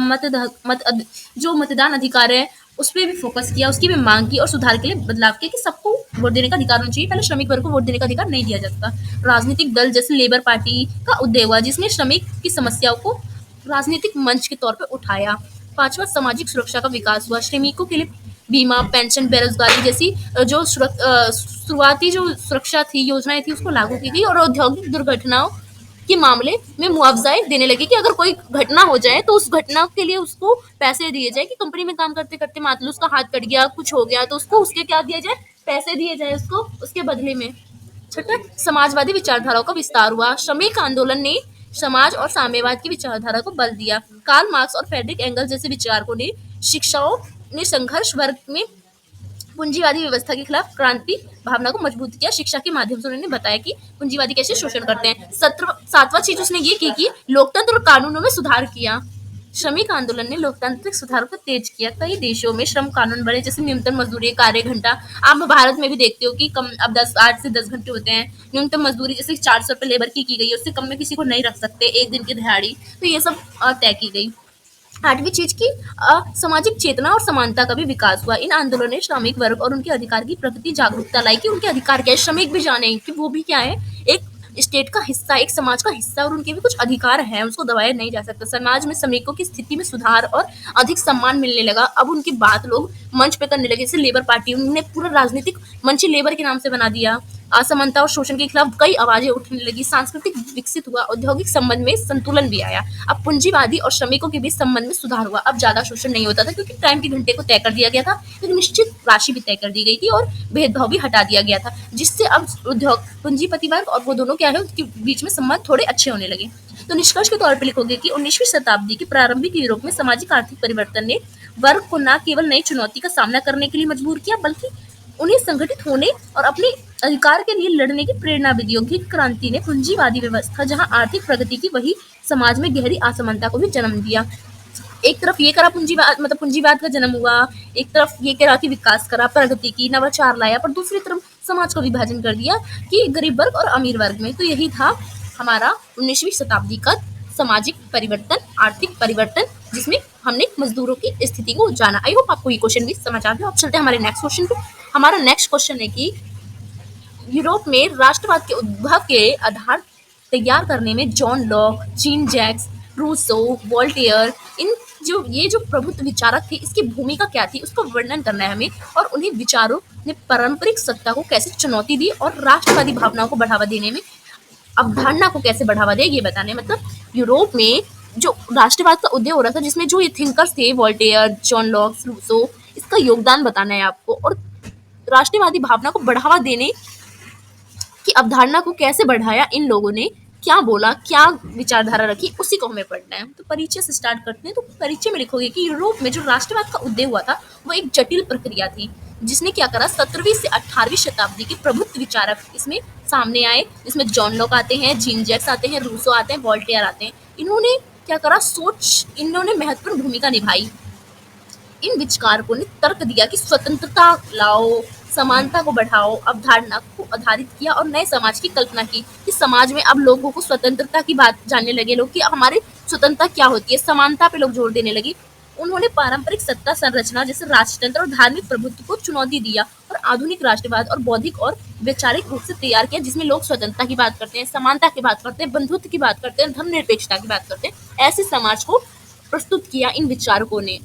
जो मतदान अधिकार है उस पर भी फोकस किया, उसकी भी मांग की और सुधार के लिए बदलाव किया कि सबको वोट देने का अधिकार होना चाहिए। पहले श्रमिक वर्ग को वोट देने का अधिकार नहीं दिया जाता। राजनीतिक दल जैसे लेबर पार्टी का उदय हुआ, जिसने श्रमिक की समस्याओं को राजनीतिक मंच के तौर पर उठाया। पांचवा, सामाजिक सुरक्षा का विकास हुआ। श्रमिकों के लिए बीमा, पेंशन, बेरोजगारी जैसी जो शुरुआती जो सुरक्षा थी, योजनाएं थी, उसको लागू की गई और औद्योगिक दुर्घटनाओं के मामले में मुआवजाएं देने लगे कि अगर कोई घटना हो जाए तो उस घटना के लिए उसको पैसे दिए जाए। कि कंपनी में काम करते करते मान लो उसका हाथ कट गया, कुछ हो गया, तो उसको उसके क्या दिया जाए, पैसे दिए जाए उसको उसके बदले में। छठा, समाजवादी विचारधाराओं का विस्तार हुआ। श्रमिक आंदोलन ने समाज और साम्यवाद की विचारधारा को बल दिया। कार्ल मार्क्स और फ्रेडरिक एंगल्स जैसे विचारकों ने शिक्षाओं ने संघर्ष वर्ग में पूंजीवादी व्यवस्था के खिलाफ क्रांति भावना को मजबूत किया। शिक्षा के माध्यम से उन्होंने बताया कि पूंजीवादी कैसे शोषण करते हैं। सातवां चीज उसने ये की कि लोकतंत्र और कानूनों में सुधार किया। श्रमिक आंदोलन ने लोकतांत्रिक सुधारों को तेज किया। कई देशों में श्रम कानून बने, जैसे न्यूनतम मजदूरी, कार्य घंटा। आप भारत में भी देखते हो कि कम अब 8 से 10 घंटे होते हैं। न्यूनतम मजदूरी जैसे 400 रुपये लेबर की गई है, उससे कम में किसी को नहीं रख सकते, एक दिन की दिहाड़ी। तो ये सब तय की गई। आठवीं चीज की सामाजिक चेतना और समानता का भी विकास हुआ। इन आंदोलनों ने श्रमिक वर्ग और उनके अधिकार की प्रगति जागरूकता लाई कि उनके अधिकार क्या है, श्रमिक भी जाने कि वो भी क्या है, एक स्टेट का हिस्सा, एक समाज का हिस्सा, और उनके भी कुछ अधिकार हैं, उसको दबाया नहीं जा सकता। समाज में श्रमिकों की स्थिति में सुधार और अधिक सम्मान मिलने लगा। अब उनकी बात लोग मंच पे करने लगे, जैसे लेबर पार्टी, उन्होंने पूरा राजनीतिक मंच ही लेबर के नाम से बना दिया। असमानता और शोषण के खिलाफ कई आवाजें उठने लगी, सांस्कृतिक विकसित हुआ, औद्योगिक संबंध में संतुलन भी आया। अब पूंजीवादी और श्रमिकों के बीच संबंध में सुधार हुआ। अब ज्यादा शोषण नहीं होता था क्योंकि टाइम के घंटे को तय कर दिया गया था, एक निश्चित राशि भी तय कर दी गई थी और भेदभाव भी हटा दिया गया था, जिससे अब उद्योग पूंजीपति वर्ग और वो दोनों क्या है उनके बीच में संबंध थोड़े अच्छे होने लगे। तो निष्कर्ष के तौर पर लिखोगे कि 19वीं शताब्दी के प्रारंभिक यूरोप में सामाजिक आर्थिक परिवर्तन ने वर्ग को न केवल नई चुनौती का सामना करने के लिए मजबूर किया, बल्कि उन्हें संगठित होने और अपने अधिकार के लिए लड़ने की प्रेरणा भी दी। औद्योगिक क्रांति ने पूंजीवादी व्यवस्था जहां आर्थिक प्रगति की, वही समाज में गहरी असमानता को भी जन्म दिया। एक तरफ ये करा पूंजीवाद, मतलब पूंजीवाद का जन्म हुआ, एक तरफ ये करा कि विकास करा, प्रगति की, नवाचार लाया, पर दूसरी तरफ समाज का विभाजन कर दिया कि गरीब वर्ग और अमीर वर्ग में। तो यही था हमारा 19वीं शताब्दी का सामाजिक परिवर्तन, आर्थिक परिवर्तन, जिसमें हमने मजदूरों की स्थिति को जाना। आई होप आपको ये क्वेश्चन भी समझ आ गया। अब चलते हैं हमारे नेक्स्ट क्वेश्चन पे। हमारा नेक्स्ट क्वेश्चन है कि यूरोप में राष्ट्रवाद के उद्भव के आधार तैयार करने में John Locke, Jean Jacques Rousseau, Voltaire, इन जो प्रबुद्ध विचारक थे, इसकी भूमिका क्या थी उसको वर्णन करना है हमें, और उन्हीं विचारों ने पारंपरिक सत्ता को कैसे चुनौती दी और राष्ट्रवादी भावनाओं को बढ़ावा देने में, अवधारणा को कैसे बढ़ावा दिया, ये बताने। मतलब यूरोप में जो राष्ट्रवाद का उदय हो रहा था, जिसमें जो ये थिंकर्स थे वोल्टेयर, जॉन लॉक, रूसो, इसका योगदान बताना है आपको, और राष्ट्रवादी भावना को बढ़ावा देने की अवधारणा को कैसे बढ़ाया, इन लोगों ने क्या बोला, क्या विचारधारा रखी, उसी को हमें पढ़ना है। तो परिचय से स्टार्ट करते हैं। तो परिचय में लिखोगे कि यूरोप में जो राष्ट्रवाद का उदय हुआ था वो एक जटिल प्रक्रिया थी, जिसने क्या करा, 17वीं से 18वीं शताब्दी के प्रबुद्ध विचारक इसमें सामने आए। इसमें जॉन लॉक आते हैं, जीन जैक्स आते हैं, रूसो आते हैं, वोल्टेयर आते हैं। इन्होंने क्या करा, इन्होंने महत्वपूर्ण भूमिका निभाई। इन विचारकों ने तर्क दिया कि स्वतंत्रता लाओ, समानता को बढ़ाओ, अवधारणा को आधारित किया और नए समाज की कल्पना की कि समाज में अब लोगों को स्वतंत्रता की बात जानने लगे लोग कि हमारी स्वतंत्रता क्या होती है, समानता पे लोग जोर देने लगे। उन्होंने पारंपरिक सत्ता संरचना जैसे राजतंत्र और धार्मिक प्रभुत्व को चुनौती दिया और आधुनिक राष्ट्रवाद और बौद्धिक और वैचारिक रूप से तैयार किया, जिसमें लोग स्वतंत्रता की बात करते हैं, समानता की बात करते हैं, बंधुत्व की बात करते हैं, धर्मनिरपेक्षता की बात करते हैं। ऐसे समाज को प्रस्तुत किया इन विचारकों ने।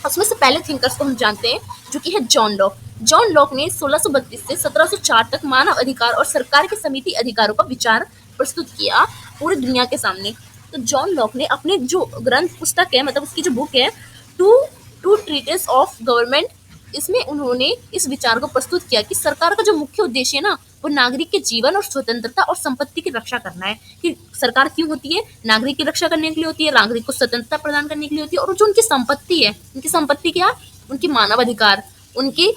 उसमें से पहले थिंकर्स को हम जानते हैं, जो कि है जॉन लॉक। जॉन लॉक ने 1632 से 1704 तक मानव अधिकार और सरकार के समिति अधिकारों का विचार प्रस्तुत किया पूरी दुनिया के सामने। तो जॉन लॉक ने अपने जो ग्रंथ पुस्तक है, मतलब उसकी जो बुक है, two two treatise of government, इसमें उन्होंने इस विचार को प्रस्तुत किया कि सरकार का जो मुख्य उद्देश्य है ना, वो नागरिक के जीवन और स्वतंत्रता और संपत्ति की रक्षा करना है। कि सरकार क्यों होती है, नागरिक की रक्षा करने के लिए होती है, नागरिक को स्वतंत्रता प्रदान करने के लिए होती है, और जो उनकी संपत्ति है, उनकी संपत्ति क्या, उनकी मानव अधिकार, उनकी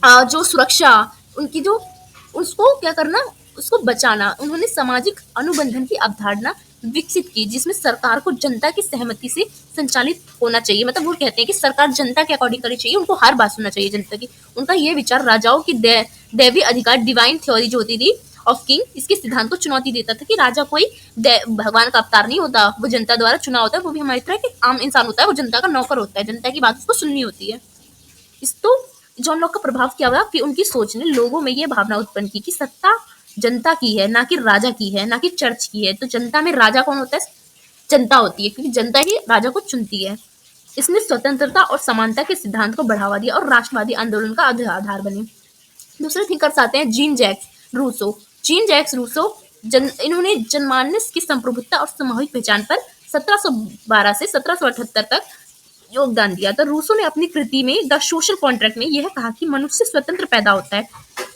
जो सुरक्षा, उनकी जो, उसको क्या करना, उसको बचाना। उन्होंने सामाजिक अनुबंधन की अवधारणा विकसित की, जिसमें सरकार को जनता की सहमति से संचालित होना चाहिए। मतलब वो कहते हैं कि सरकार जनता के अकॉर्डिंग करनी चाहिए, उनको हर बात सुनना चाहिए जनता की। उनका ये विचार राजाओं की दैवीय अधिकार, डिवाइन थ्योरी जो होती थी ऑफ किंग, इसके सिद्धांत को चुनौती देता था कि राजा कोई भगवान का अवतार नहीं होता, वो जनता द्वारा चुना होता है, वो भी हमारी तरह के आम इंसान होता है, वो जनता का नौकर होता है, जनता की बात उसको सुननी होती है। इस तो जॉन लॉक का प्रभाव क्या हुआ कि उनकी सोच ने लोगों में ये भावना उत्पन्न की कि सत्ता जनता की है, ना कि राजा की है, ना कि चर्च की है। तो जनता में राजा कौन होता है, जनता होती है, क्योंकि जनता ही राजा को चुनती है। इसने स्वतंत्रता और समानता के सिद्धांत को बढ़ावा दिया और राष्ट्रवादी आंदोलन का आधार बने। दूसरे थिंकर्स आते हैं Jean Jacques Rousseau. Jean Jacques Rousseau इन्होंने जनमानस की संप्रभुता और सामूहिक पहचान पर 1712 से 1778 तक योगदान दिया। तो रूसो ने अपनी कृति में द सोशल कॉन्ट्रैक्ट में यह कहा कि मनुष्य स्वतंत्र पैदा होता है,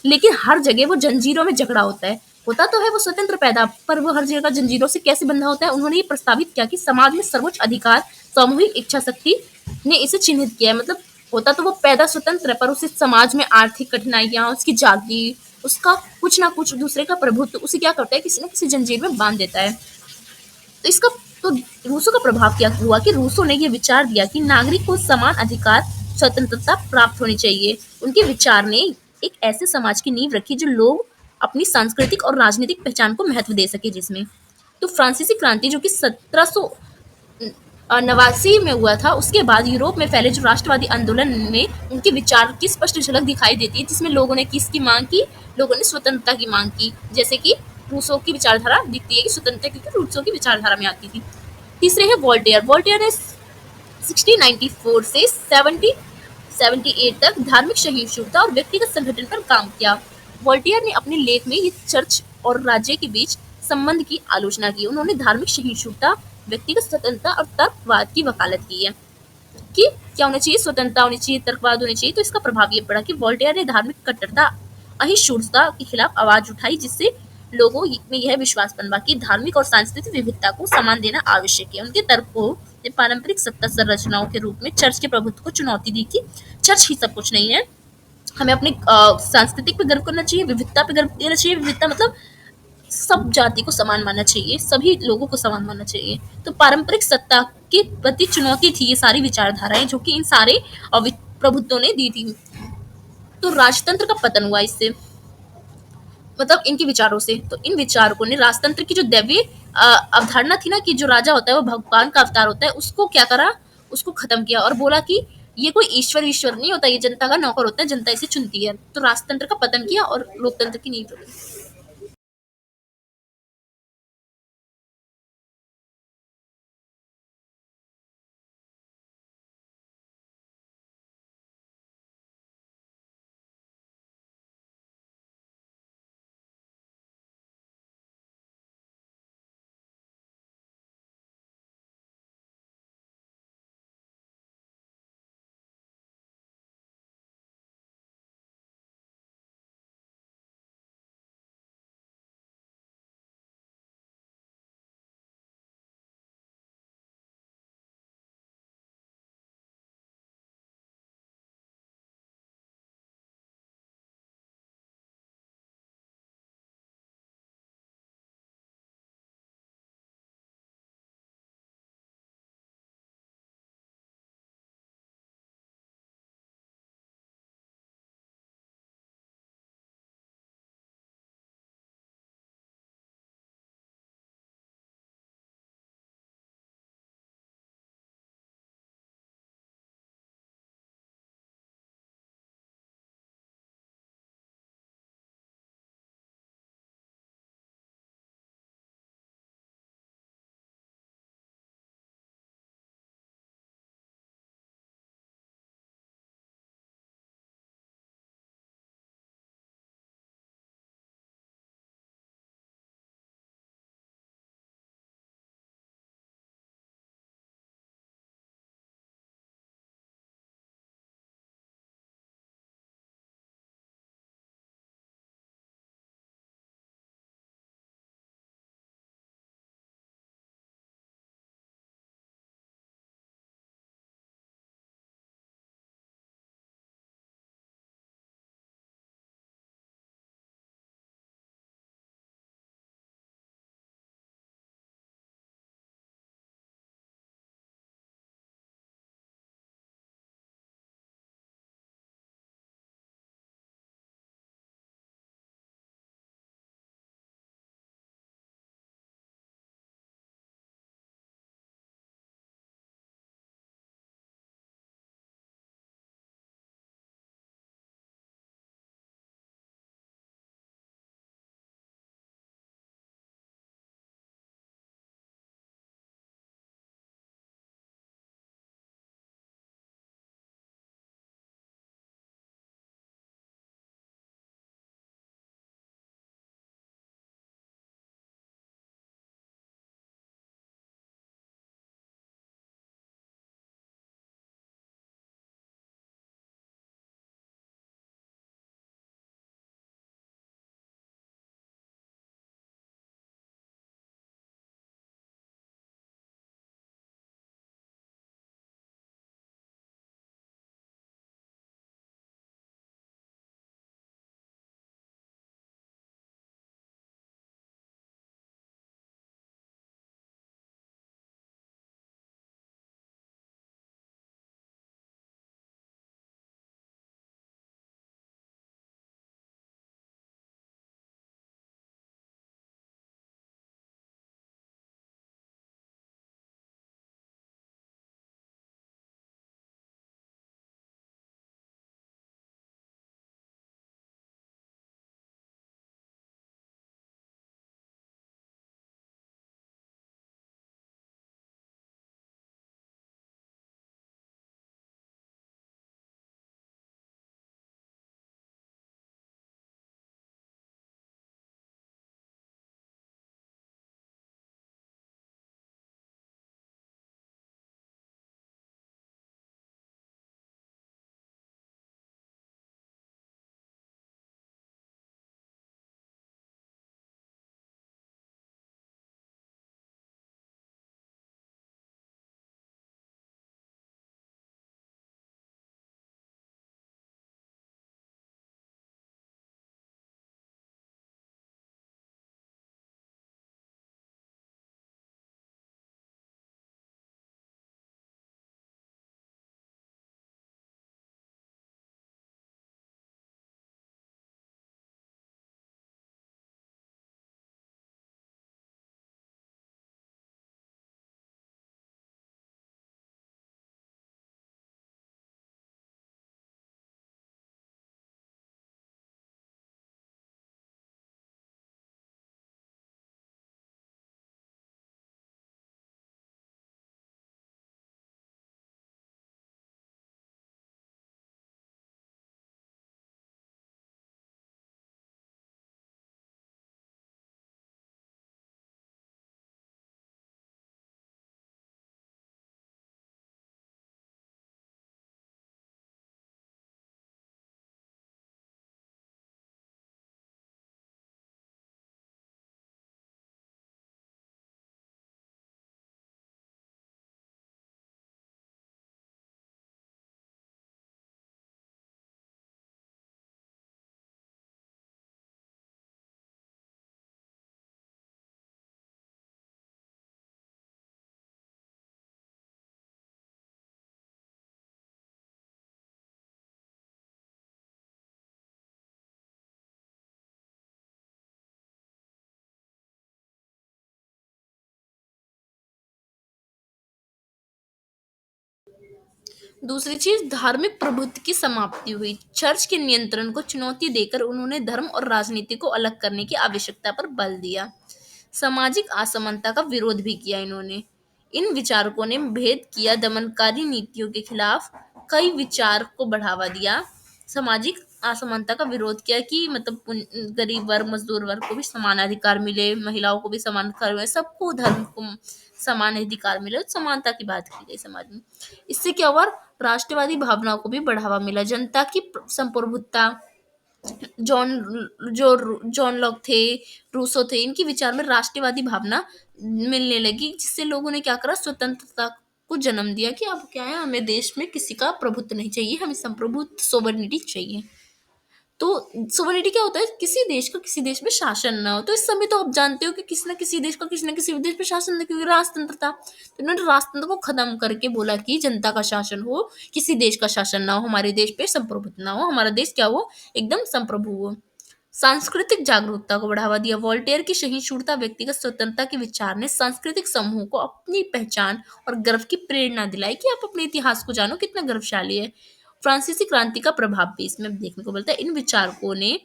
लेकिन हर जगह वो जंजीरों में जकड़ा होता है। होता तो है वो स्वतंत्र पैदा, पर वो हर जगह जंजीरों से कैसे बंधा होता है। उन्होंने ये प्रस्तावित किया कि समाज में सर्वोच्च अधिकार सामूहिक इच्छा शक्ति ने इसे चिन्हित किया है। मतलब होता तो वो पैदा स्वतंत्र है, पर उसे समाज में आर्थिक कठिनाइयां, उसकी जाति, उसका कुछ ना कुछ दूसरे का प्रभुत्व उसे क्या करता है, किसी न किसी जंजीर में बांध देता है। तो इसका तो रूसो का प्रभाव क्या हुआ कि रूसो ने यह विचार दिया कि नागरिक को समान अधिकार, स्वतंत्रता प्राप्त होनी चाहिए। उनके विचार ने एक ऐसे समाज की नींव रखी जो लोग अपनी सांस्कृतिक और राजनीतिक पहचान को महत्व दे सके। जिसमें तो फ्रांसीसी क्रांति जो कि 1789 में हुआ था, उसके बाद यूरोप में फैले जो राष्ट्रवादी आंदोलन में उनके विचार की स्पष्ट झलक दिखाई देती है, जिसमें लोगों ने किसकी मांग की, लोगों ने स्वतंत्रता की मांग की। जैसे कि रूसो की विचारधारा दिखती है कि स्वतंत्रता क्योंकि रूसो की विचारधारा में आती थी। तीसरे है वोल्टेयर। वोल्टेयर ने 1694 से 1778 तक धार्मिक सहिष्णुता और व्यक्तिगत संगठन पर काम किया। वोल्टेयर ने अपने लेख में ये चर्च और राज्य के बीच संबंध की आलोचना की। उन्होंने धार्मिक सहिष्णुता, व्यक्तिगत स्वतंत्रता और तर्कवाद की वकालत की है कि क्या होना चाहिए, स्वतंत्रता होनी चाहिए, तर्कवाद होनी चाहिए। तो इसका प्रभाव ये पड़ा कि वोल्टेयर ने धार्मिक कट्टरता, अहिंसुता के खिलाफ आवाज उठाई, जिससे लोगों में यह विश्वास बनवा कि धार्मिक और सांस्कृतिक विविधता को सम्मान देना आवश्यक है। उनके तर्कों ने पारंपरिक सत्ता संरचनाओं के रूप में चर्च के प्रभुत्व को चुनौती दी कि चर्च ही सब कुछ नहीं है, हमें अपने सांस्कृतिक पे गर्व करना चाहिए, विविधता पे गर्व देना चाहिए। विविधता मतलब सब जाति को समान मानना चाहिए, सभी लोगों को समान मानना चाहिए। तो पारंपरिक सत्ता के प्रति चुनौती थी ये सारी विचारधाराएं जो कि इन सारे प्रभुत्वों ने दी थी। तो राजतंत्र का पतन हुआ इससे, मतलब इनके विचारों से। तो इन विचारकों ने राजतंत्र की जो दैवीय अवधारणा थी ना कि जो राजा होता है वो भगवान का अवतार होता है, उसको क्या करा, उसको खत्म किया और बोला कि ये कोई ईश्वर ईश्वर नहीं होता, ये जनता का नौकर होता है, जनता इसे चुनती है। तो राजतंत्र का पतन किया और लोकतंत्र की नींव रखी। दूसरी चीज, धार्मिक प्रभुत्व की समाप्ति हुई। चर्च के नियंत्रण को चुनौती देकर उन्होंने धर्म और राजनीति को अलग करने की आवश्यकता पर बल दिया। सामाजिक असमानता का विरोध भी किया इन्होंने। इन विचारकों ने भेद किया दमनकारी नीतियों के खिलाफ कई विचार को बढ़ावा दिया। सामाजिक असमानता का विरोध किया कि मतलब गरीब वर्ग, मजदूर वर्ग को भी समान अधिकार मिले, महिलाओं को भी समान अधिकार मिले, सबको धर्म को समान अधिकार मिले, समानता की बात की गई समाज में। इससे क्या हुआ, राष्ट्रवादी भावनाओं को भी बढ़ावा मिला। जनता की संप्रभुता, जॉन जॉन लॉक थे, रूसो थे, इनके विचार में राष्ट्रवादी भावना मिलने लगी, जिससे लोगों ने क्या करा, स्वतंत्रता को जन्म दिया कि अब क्या है, हमें देश में किसी का प्रभुत्व नहीं चाहिए, हमें संप्रभुत्व सोवरेनिटी चाहिए। तो सोवरेनिटी क्या होता है, किसी देश का किसी देश में शासन ना हो। तो इस समय तो आप जानते हो कि किसी न किसी देश का किसी न किसी देश पे शासन है, क्योंकि राजतंत्र था। तो इन्होंने राजतंत्र को खत्म करके बोला कि जनता का शासन हो, किसी देश का शासन ना हो, हमारे देश पे संप्रभुत्व ना हो, हमारा देश क्या हो, एकदम संप्रभु हो। सांस्कृतिक जागरूकता को बढ़ावा दिया। वॉल्टेयर की सहिष्णुता, व्यक्तिगत स्वतंत्रता के विचार ने सांस्कृतिक समूह को अपनी पहचान और गर्व की प्रेरणा दिलाई कि आप अपने इतिहास को जानो, कितना गर्वशाली है। फ्रांसीसी क्रांति का प्रभाव भी इसमें देखने को मिलता है। इन विचारकों ने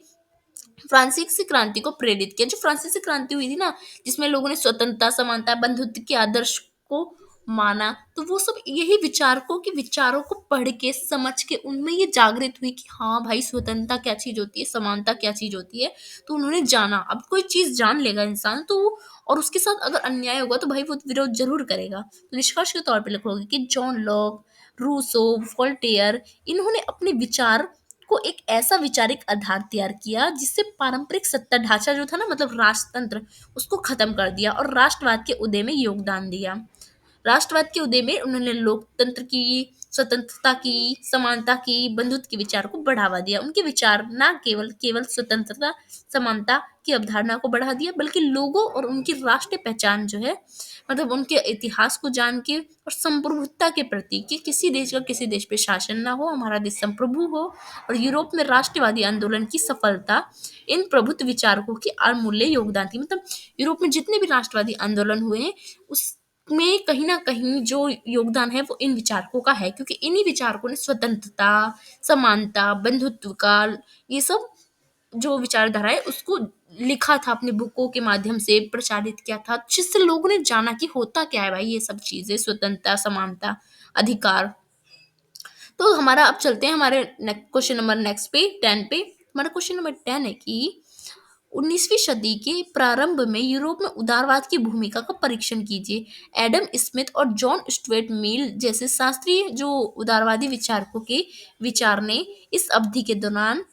फ्रांसीसी क्रांति को प्रेरित किया। जो फ्रांसीसी क्रांति हुई थी ना, जिसमें लोगों ने स्वतंत्रता, समानता, बंधुत्व के आदर्श को माना, तो वो सब यही विचारकों के विचारों को पढ़ के, समझ के, उनमें ये जागृत हुई कि हाँ भाई, स्वतंत्रता क्या चीज होती है, समानता क्या चीज होती है। तो उन्होंने जाना। अब कोई चीज जान लेगा इंसान तो और उसके साथ अगर अन्याय होगा तो भाई वो विरोध जरूर करेगा। तो निष्कर्ष के तौर पर लिखोगे कि जॉन लॉक, रूसो, वोल्टेयर, इन्होंने अपने विचार को एक ऐसा वैचारिक आधार तैयार किया जिससे पारंपरिक सत्ता ढांचा जो था ना, मतलब राजतंत्र, उसको खत्म कर दिया और राष्ट्रवाद के उदय में योगदान दिया। राष्ट्रवाद के उदय में उन्होंने लोकतंत्र की, स्वतंत्रता की, समानता की, बंधुत्व के विचार को बढ़ावा दिया। उनके विचार ना केवल केवल स्वतंत्रता, समानता की अवधारणा को बढ़ा दिया, बल्कि लोगों और उनकी राष्ट्रीय पहचान जो है, मतलब उनके इतिहास को जान के और संप्रभुता के प्रति कि किसी देश का किसी देश पे शासन ना हो, हमारा देश संप्रभु हो। और यूरोप में राष्ट्रवादी आंदोलन की सफलता इन प्रभुत्व विचारकों की अमूल्य योगदान थी। मतलब यूरोप में जितने भी राष्ट्रवादी आंदोलन हुए हैं, उसमें कहीं ना कहीं जो योगदान है वो इन विचारकों का है, क्योंकि इन्हीं विचारकों ने स्वतंत्रता, समानता, बंधुत्व का, ये सब जो विचारधारा है उसको लिखा था, अपने बुकों के माध्यम से प्रचारित किया था, जिससे लोगों ने जाना कि होता क्या है भाई ये सब चीजें, स्वतंत्रता, समानता, अधिकार। तो हमारा अब चलते हैं हमारे क्वेश्चन नंबर नेक्स्ट पे 10 पे। हमारा क्वेश्चन नंबर 10 है कि 19वीं सदी के प्रारंभ में यूरोप में उदारवाद की भूमिका का परीक्षण कीजिए। एडम स्मिथ और जॉन स्टुअर्ट मिल जैसे शास्त्रीय जो उदारवादी विचारकों के विचार ने इस अवधि के दौरान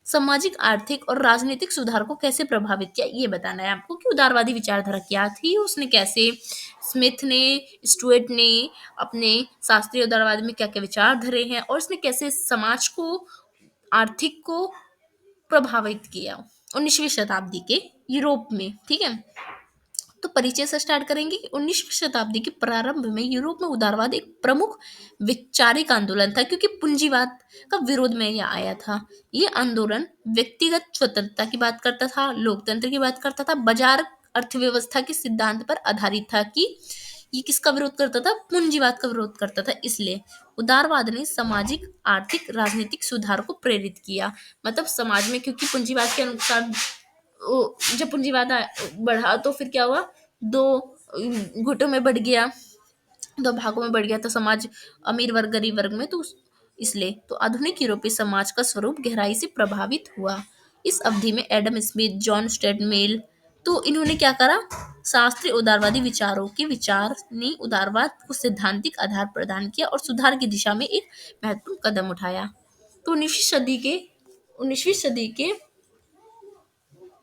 सामाजिक, आर्थिक और राजनीतिक सुधार को कैसे प्रभावित किया, ये बताना है आपको कि उदारवादी विचारधारा क्या थी, उसने कैसे, स्मिथ ने, स्टुअर्ट ने अपने शास्त्रीय उदारवाद में क्या क्या विचार धरे हैं, और उसने कैसे समाज को, आर्थिक को प्रभावित किया 19वीं शताब्दी के यूरोप में। ठीक है, तो परिचय से स्टार्ट करेंगे कि 19वीं शताब्दी के प्रारंभ में यूरोप में उदारवाद एक प्रमुख वैचारिक आंदोलन था, क्योंकि पूंजीवाद का विरोध में यह आया था। ये आंदोलन व्यक्तिगत स्वतंत्रता की बात करता था, लोकतंत्र की बात करता था, बाजार अर्थव्यवस्था के सिद्धांत पर आधारित था। कि ये किसका विरोध करता था, पूंजीवाद का विरोध करता था। इसलिए उदारवाद ने सामाजिक, आर्थिक, राजनीतिक सुधार को प्रेरित किया। मतलब समाज में, क्योंकि पूंजीवाद के अनुसार जब पूंजीवाद बढ़ा तो फिर क्या हुआ, दो गुटों में बढ़ गया, दो भागों में बढ़ गया, तो समाज अमीर वर्ग, गरीब वर्ग में। तो इसलिए तो आधुनिक यूरोपीय समाज का स्वरूप गहराई से प्रभावित हुआ। इस अवधि में Adam Smith, John Stuart Mill, तो इन्होंने क्या करा, शास्त्रीय उदारवादी विचारों के विचार ने उदारवाद को सैद्धांतिक आधार प्रदान किया और सुधार की दिशा में एक महत्वपूर्ण कदम उठाया। तो 19वीं सदी के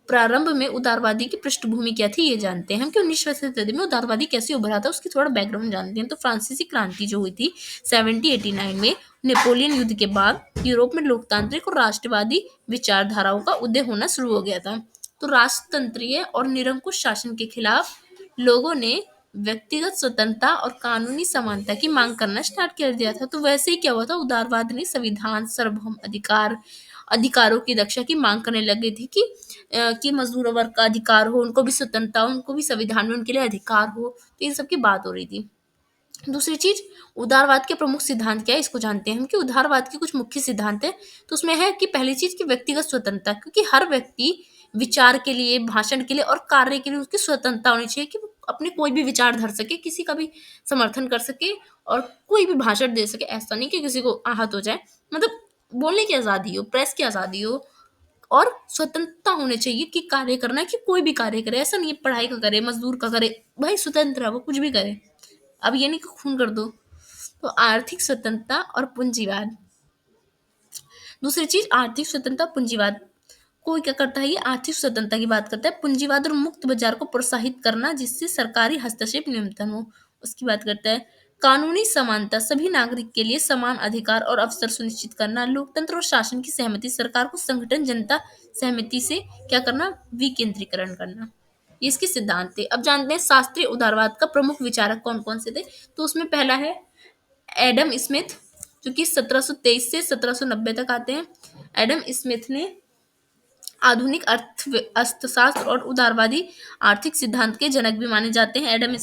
प्रारंभ में उदारवादी की पृष्ठभूमि क्या थी, ये जानते हैं हम कि 19वीं सदी में उदारवादी कैसे उभरा था, उसकी थोड़ा बैकग्राउंड जानते हैं। तो फ्रांसीसी क्रांति जो हुई थी 1789 में, नेपोलियन युद्ध के बाद यूरोप में लोकतांत्रिक और राष्ट्रवादी विचारधाराओं का उदय होना शुरू हो गया था। तो राजतंत्रीय और निरंकुश शासन के खिलाफ लोगों ने व्यक्तिगत स्वतंत्रता और कानूनी समानता की मांग करना स्टार्ट कर दिया था। तो वैसे ही क्या हुआ था, उदारवाद ने संविधान, सार्वभौम अधिकार, अधिकारों की रक्षा की मांग करने लगी थी कि मजदूर वर्ग का अधिकार हो, उनको भी स्वतंत्रता हो, उनको भी संविधान में उनके लिए अधिकार हो। तो इन सब की बात हो रही थी। दूसरी चीज, उदारवाद के प्रमुख सिद्धांत क्या है, इसको जानते हैं हम कि उदारवाद के कुछ मुख्य सिद्धांत है। तो उसमें है कि पहली चीज कि व्यक्तिगत स्वतंत्रता, क्योंकि हर व्यक्ति विचार के लिए, भाषण के लिए और कार्य के लिए उसकी स्वतंत्रता होनी चाहिए कि वो अपने कोई भी विचार धर सके, किसी का भी समर्थन कर सके और कोई भी भाषण दे सके। ऐसा नहीं कि किसी को आहत हो जाए, मतलब बोलने की आजादी हो, प्रेस की आजादी हो और स्वतंत्रता होनी चाहिए कि कार्य करना है कि कोई भी कार्य करे। ऐसा नहीं है पढ़ाई का करे, मजदूर का करे, भाई स्वतंत्र है वो, कुछ भी करे। अब ये नहीं कि खून कर दो। तो आर्थिक स्वतंत्रता और पूंजीवाद। दूसरी चीज, आर्थिक स्वतंत्रता, पूंजीवाद। कोई क्या करता है, ये आर्थिक स्वतंत्रता की बात करता है। पूंजीवाद और मुक्त बाजार को प्रोत्साहित करना जिससे सरकारी हस्तक्षेप न्यूनतम हो, उसकी बात करता है। कानूनी समानता, सभी नागरिक के लिए समान अधिकार और अवसर सुनिश्चित करना। लोकतंत्र और शासन की सहमति, सरकार को संगठन जनता सहमति से क्या करना, विकेंद्रीकरण करना। ये इसके सिद्धांत थे। अब जानते हैं शास्त्रीय उदारवाद का प्रमुख विचारक कौन कौन से थे। तो उसमें पहला है एडम स्मिथ, जो कि 1723 से 1790 तक आते हैं। एडम स्मिथ ने आधुनिक अर्थशास्त्र और उदारवादी आर्थिक सिद्धांत के जनक भी माने जाते हैं। एडम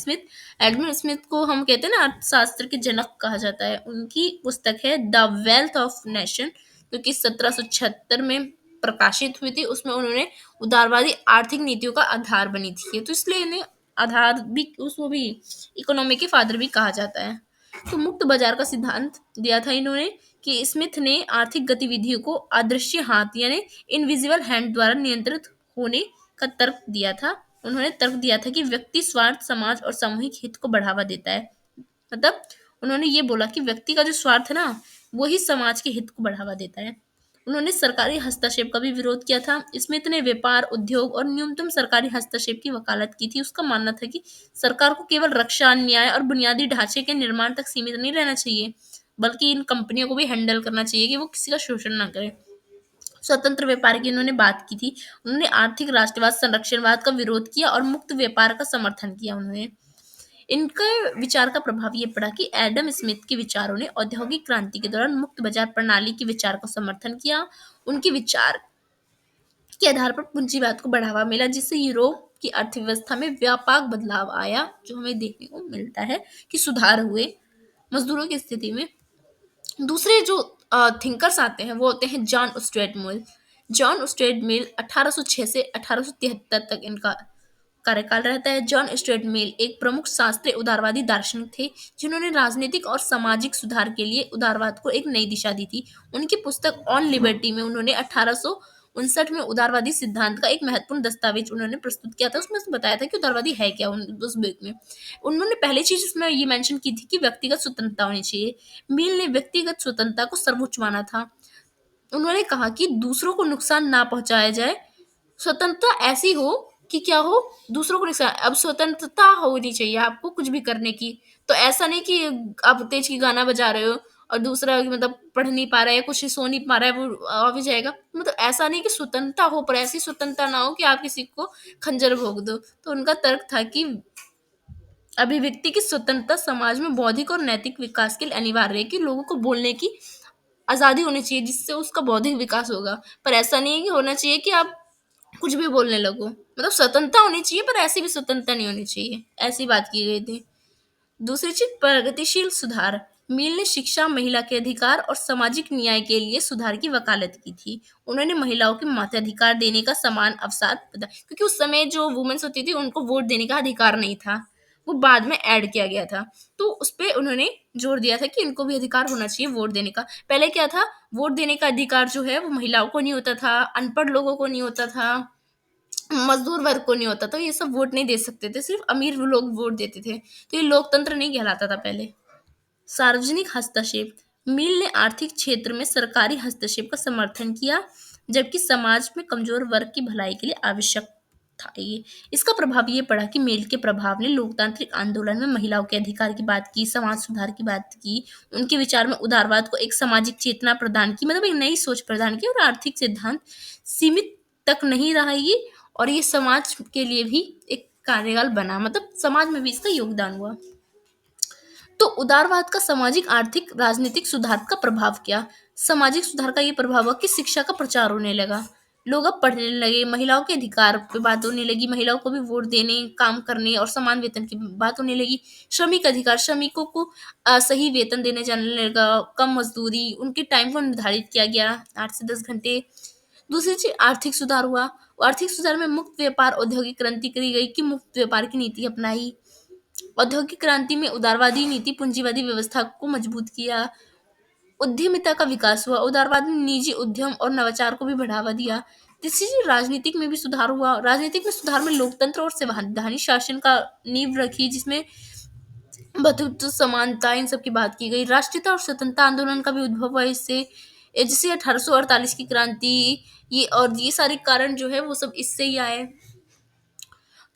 स्मिथ को हम कहते हैं ना, अर्थशास्त्र के जनक कहा जाता है। उनकी पुस्तक है द वेल्थ ऑफ नेशन, जो कि 1776 में प्रकाशित हुई थी। उसमें उन्होंने उदारवादी आर्थिक नीतियों का आधार बनी थी, तो इसलिए इन्हें आधार भी, उसको भी इकोनॉमी के फादर भी कहा जाता है। तो मुक्त बाजार का सिद्धांत दिया था इन्होंने कि स्मिथ ने आर्थिक गतिविधियों को अदृश्य हाथ यानी इनविजिबल हैंड द्वारा नियंत्रित होने का तर्क दिया था। उन्होंने तर्क दिया था कि व्यक्ति स्वार्थ समाज और सामूहिक हित को बढ़ावा देता है। मतलब उन्होंने ये बोला कि व्यक्ति का जो स्वार्थ है ना, वही समाज के हित को बढ़ावा देता है। उन्होंने सरकारी हस्तक्षेप का भी विरोध किया था। स्मिथ ने व्यापार, उद्योग और न्यूनतम सरकारी हस्तक्षेप की वकालत की थी। उसका मानना था कि सरकार को केवल रक्षा, न्याय और बुनियादी ढांचे के निर्माण तक सीमित नहीं रहना चाहिए, बल्कि इन कंपनियों को भी हैंडल करना चाहिए कि वो किसी का शोषण ना करे। स्वतंत्र व्यापार की उन्होंने बात की थी। उन्होंने आर्थिक राष्ट्रवाद, संरक्षणवाद का विरोध किया और मुक्त व्यापार का समर्थन किया। उन्होंने इनका विचार का प्रभाव ये पड़ा कि एडम स्मिथ के विचारों ने औद्योगिक क्रांति के दौरान मुक्त बाजार प्रणाली के विचार को समर्थन किया। उनके विचार के आधार पर पूंजीवाद को बढ़ावा मिला, जिससे यूरोप की अर्थव्यवस्था में व्यापक बदलाव आया, जो हमें देखने को मिलता है कि सुधार हुए मजदूरों की स्थिति में। दूसरे जो थिंकर्स आते हैं वो होते हैं John Stuart Mill. John Stuart Mill 1806 से 1873 तक इनका कार्यकाल रहता है। जॉन स्टुअर्ट मिल एक प्रमुख शास्त्रीय उदारवादी दार्शनिक थे, जिन्होंने राजनीतिक और सामाजिक सुधार के लिए उदारवाद को एक नई दिशा दी थी। उनकी पुस्तक ऑन लिबर्टी में उन्होंने 1859 में उदारवादी सिद्धांत का एक महत्वपूर्ण दस्तावेज उन्होंने प्रस्तुत किया था। उसमें से बताया था कि उदारवादी है क्या। उस बुक में उन्होंने पहली चीज इसमें ये मेंशन की थी कि व्यक्तिगत स्वतंत्रता होनी चाहिए। मिल ने व्यक्तिगत स्वतंत्रता को सर्वोच्च माना था। उन्होंने कहा कि दूसरों को नुकसान ना पहुंचाया जाए, स्वतंत्रता ऐसी हो कि क्या हो, दूसरों को नुकसान, अब स्वतंत्रता होनी चाहिए आपको कुछ भी करने की। तो ऐसा नहीं कि आप तेज की गाना बजा रहे हो और दूसरा मतलब पढ़ नहीं पा रहा है, कुछ सो नहीं पा रहा है, वो आ भी जाएगा। मतलब ऐसा नहीं कि स्वतंत्रता हो, पर ऐसी स्वतंत्रता ना हो कि आप किसी को खंजर भोग दो। तो उनका तर्क था कि अभिव्यक्ति की स्वतंत्रता समाज में बौद्धिक और नैतिक विकास के लिए अनिवार्य है, कि लोगों को बोलने की आजादी होनी चाहिए जिससे उसका बौद्धिक विकास होगा। पर ऐसा नहीं है कि होना चाहिए कि आप कुछ भी बोलने लगो। मतलब स्वतंत्रता होनी चाहिए, पर ऐसी भी स्वतंत्रता नहीं होनी चाहिए, ऐसी बात की गई थी। दूसरी चीज, प्रगतिशील सुधार। मिल ने शिक्षा, महिला के अधिकार और सामाजिक न्याय के लिए सुधार की वकालत की थी। उन्होंने महिलाओं के मताधिकार देने का समान अवसर क्योंकि उस समय जो वुमेन्स होती थी उनको वोट देने का अधिकार नहीं था, वो बाद में ऐड किया गया था। तो उस पे उन्होंने जोर दिया था कि इनको भी अधिकार होना चाहिए वोट देने का। पहले क्या था, वोट देने का अधिकार जो है वो महिलाओं को नहीं होता था, अनपढ़ लोगों को नहीं होता था, मजदूर वर्ग को नहीं होता था। ये सब वोट नहीं दे सकते थे, सिर्फ अमीर लोग वोट देते थे। तो ये लोकतंत्र नहीं कहलाता था पहले। सार्वजनिक हस्तक्षेप। मिल ने आर्थिक क्षेत्र में सरकारी हस्तक्षेप का समर्थन किया, जबकि समाज में कमजोर वर्ग की भलाई के लिए आवश्यक था ये। इसका प्रभाव ये पड़ा कि मिल के प्रभाव ने लोकतांत्रिक आंदोलन में महिलाओं के अधिकार की बात की, समाज सुधार की बात की। उनके विचार में उदारवाद को एक सामाजिक चेतना प्रदान की, मतलब एक नई सोच प्रदान की। और आर्थिक सिद्धांत सीमित तक नहीं रहा ये, और ये समाज के लिए भी एक कार्यकाल बना, मतलब समाज में भी इसका योगदान हुआ। तो उदारवाद का सामाजिक, आर्थिक, राजनीतिक सुधार का प्रभाव क्या। सामाजिक सुधार का ये प्रभाव हुआ कि शिक्षा का प्रचार होने लगा। लोग अब पढ़ने लगे, महिलाओं के अधिकार पे बात होने लगी, महिलाओं को भी वोट देने, काम करने और समान वेतन की बात होने लगी। श्रमिक अधिकार, श्रमिकों को सही वेतन देने जाने लगा, कम मजदूरी, उनके टाइम को निर्धारित किया गया 8 से 10 घंटे। दूसरी चीज़ आर्थिक सुधार हुआ। आर्थिक सुधार में मुक्त व्यापार, औद्योगिक क्रांति करी गई कि मुक्त व्यापार की नीति अपनाई। औद्योगिक क्रांति में उदारवादी नीति पूंजीवादी व्यवस्था को मजबूत किया। उद्यमिता का विकास हुआ, उदारवाद ने निजी उद्यम और नवाचार को भी बढ़ावा दिया। तीसरी चीज राजनीतिक में भी सुधार हुआ। राजनीतिक में सुधार में लोकतंत्र और संवैधानिक शासन का नींव रखी, जिसमें बंधुत्व, समानता, इन सब की बात की गई। राष्ट्रीयता और स्वतंत्रता आंदोलन का भी उद्भव हुआ इससे। जैसे 1848 की क्रांति, ये सारे कारण जो है वो सब इससे ही आए।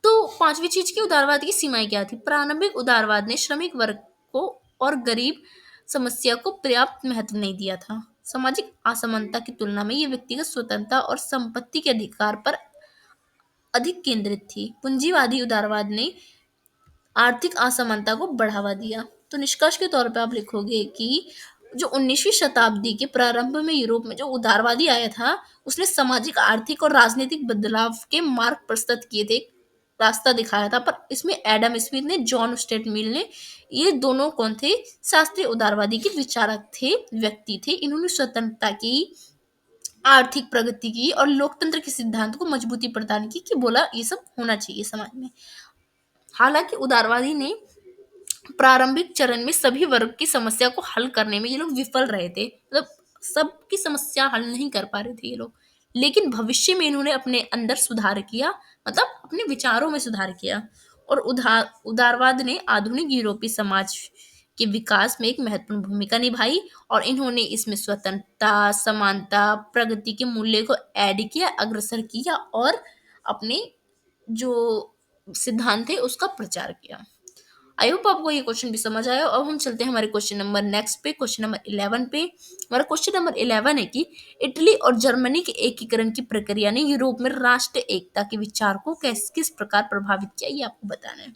तो पांचवी चीज की उदारवाद की सीमाएं क्या थी। प्रारंभिक उदारवाद ने श्रमिक वर्ग को और गरीब समस्या को पर्याप्त महत्व नहीं दिया था। सामाजिक असमानता की तुलना में ये व्यक्तिगत स्वतंत्रता और संपत्ति के अधिकार पर अधिक केंद्रित थी। पूंजीवादी उदारवाद ने आर्थिक असमानता को बढ़ावा दिया। तो निष्कर्ष के तौर पे आप लिखोगे कि जो 19वीं शताब्दी के प्रारंभ में यूरोप में जो उदारवादी आया था, उसने सामाजिक, आर्थिक और राजनीतिक बदलाव के मार्ग प्रस्तुत किए थे, रास्ता दिखाया था। पर इसमें एडम स्मिथ ने, जॉन स्टेट मिल ने, ये दोनों कौन थे, शास्त्रीय उदारवादी के विचारक थे, व्यक्ति थे। इन्होंने स्वतंत्रता की, आर्थिक प्रगति की और लोकतंत्र के सिद्धांत को मजबूती प्रदान की, कि बोला ये सब होना चाहिए समाज में। हालांकि उदारवादी ने प्रारंभिक चरण में सभी वर्ग की समस्या को हल करने में ये लोग विफल रहे थे, मतलब सबकी समस्या हल नहीं कर पा रहे थे ये लोग। लेकिन भविष्य में इन्होंने अपने अंदर सुधार किया, मतलब अपने विचारों में सुधार किया। और उदारवाद ने आधुनिक यूरोपीय समाज के विकास में एक महत्वपूर्ण भूमिका निभाई, और इन्होंने इसमें स्वतंत्रता, समानता, प्रगति के मूल्य को ऐड किया, अग्रसर किया, और अपने जो सिद्धांत थे उसका प्रचार किया। आई होप आपको ये क्वेश्चन भी समझ आया। अब हम चलते हैं हमारे क्वेश्चन नंबर नेक्स्ट पे, क्वेश्चन नंबर 11 पे। हमारा क्वेश्चन नंबर 11 है कि इटली और जर्मनी के एकीकरण की प्रक्रिया ने यूरोप में राष्ट्र एकता के विचार को किस प्रकार प्रभावित किया, ये आपको बताना है।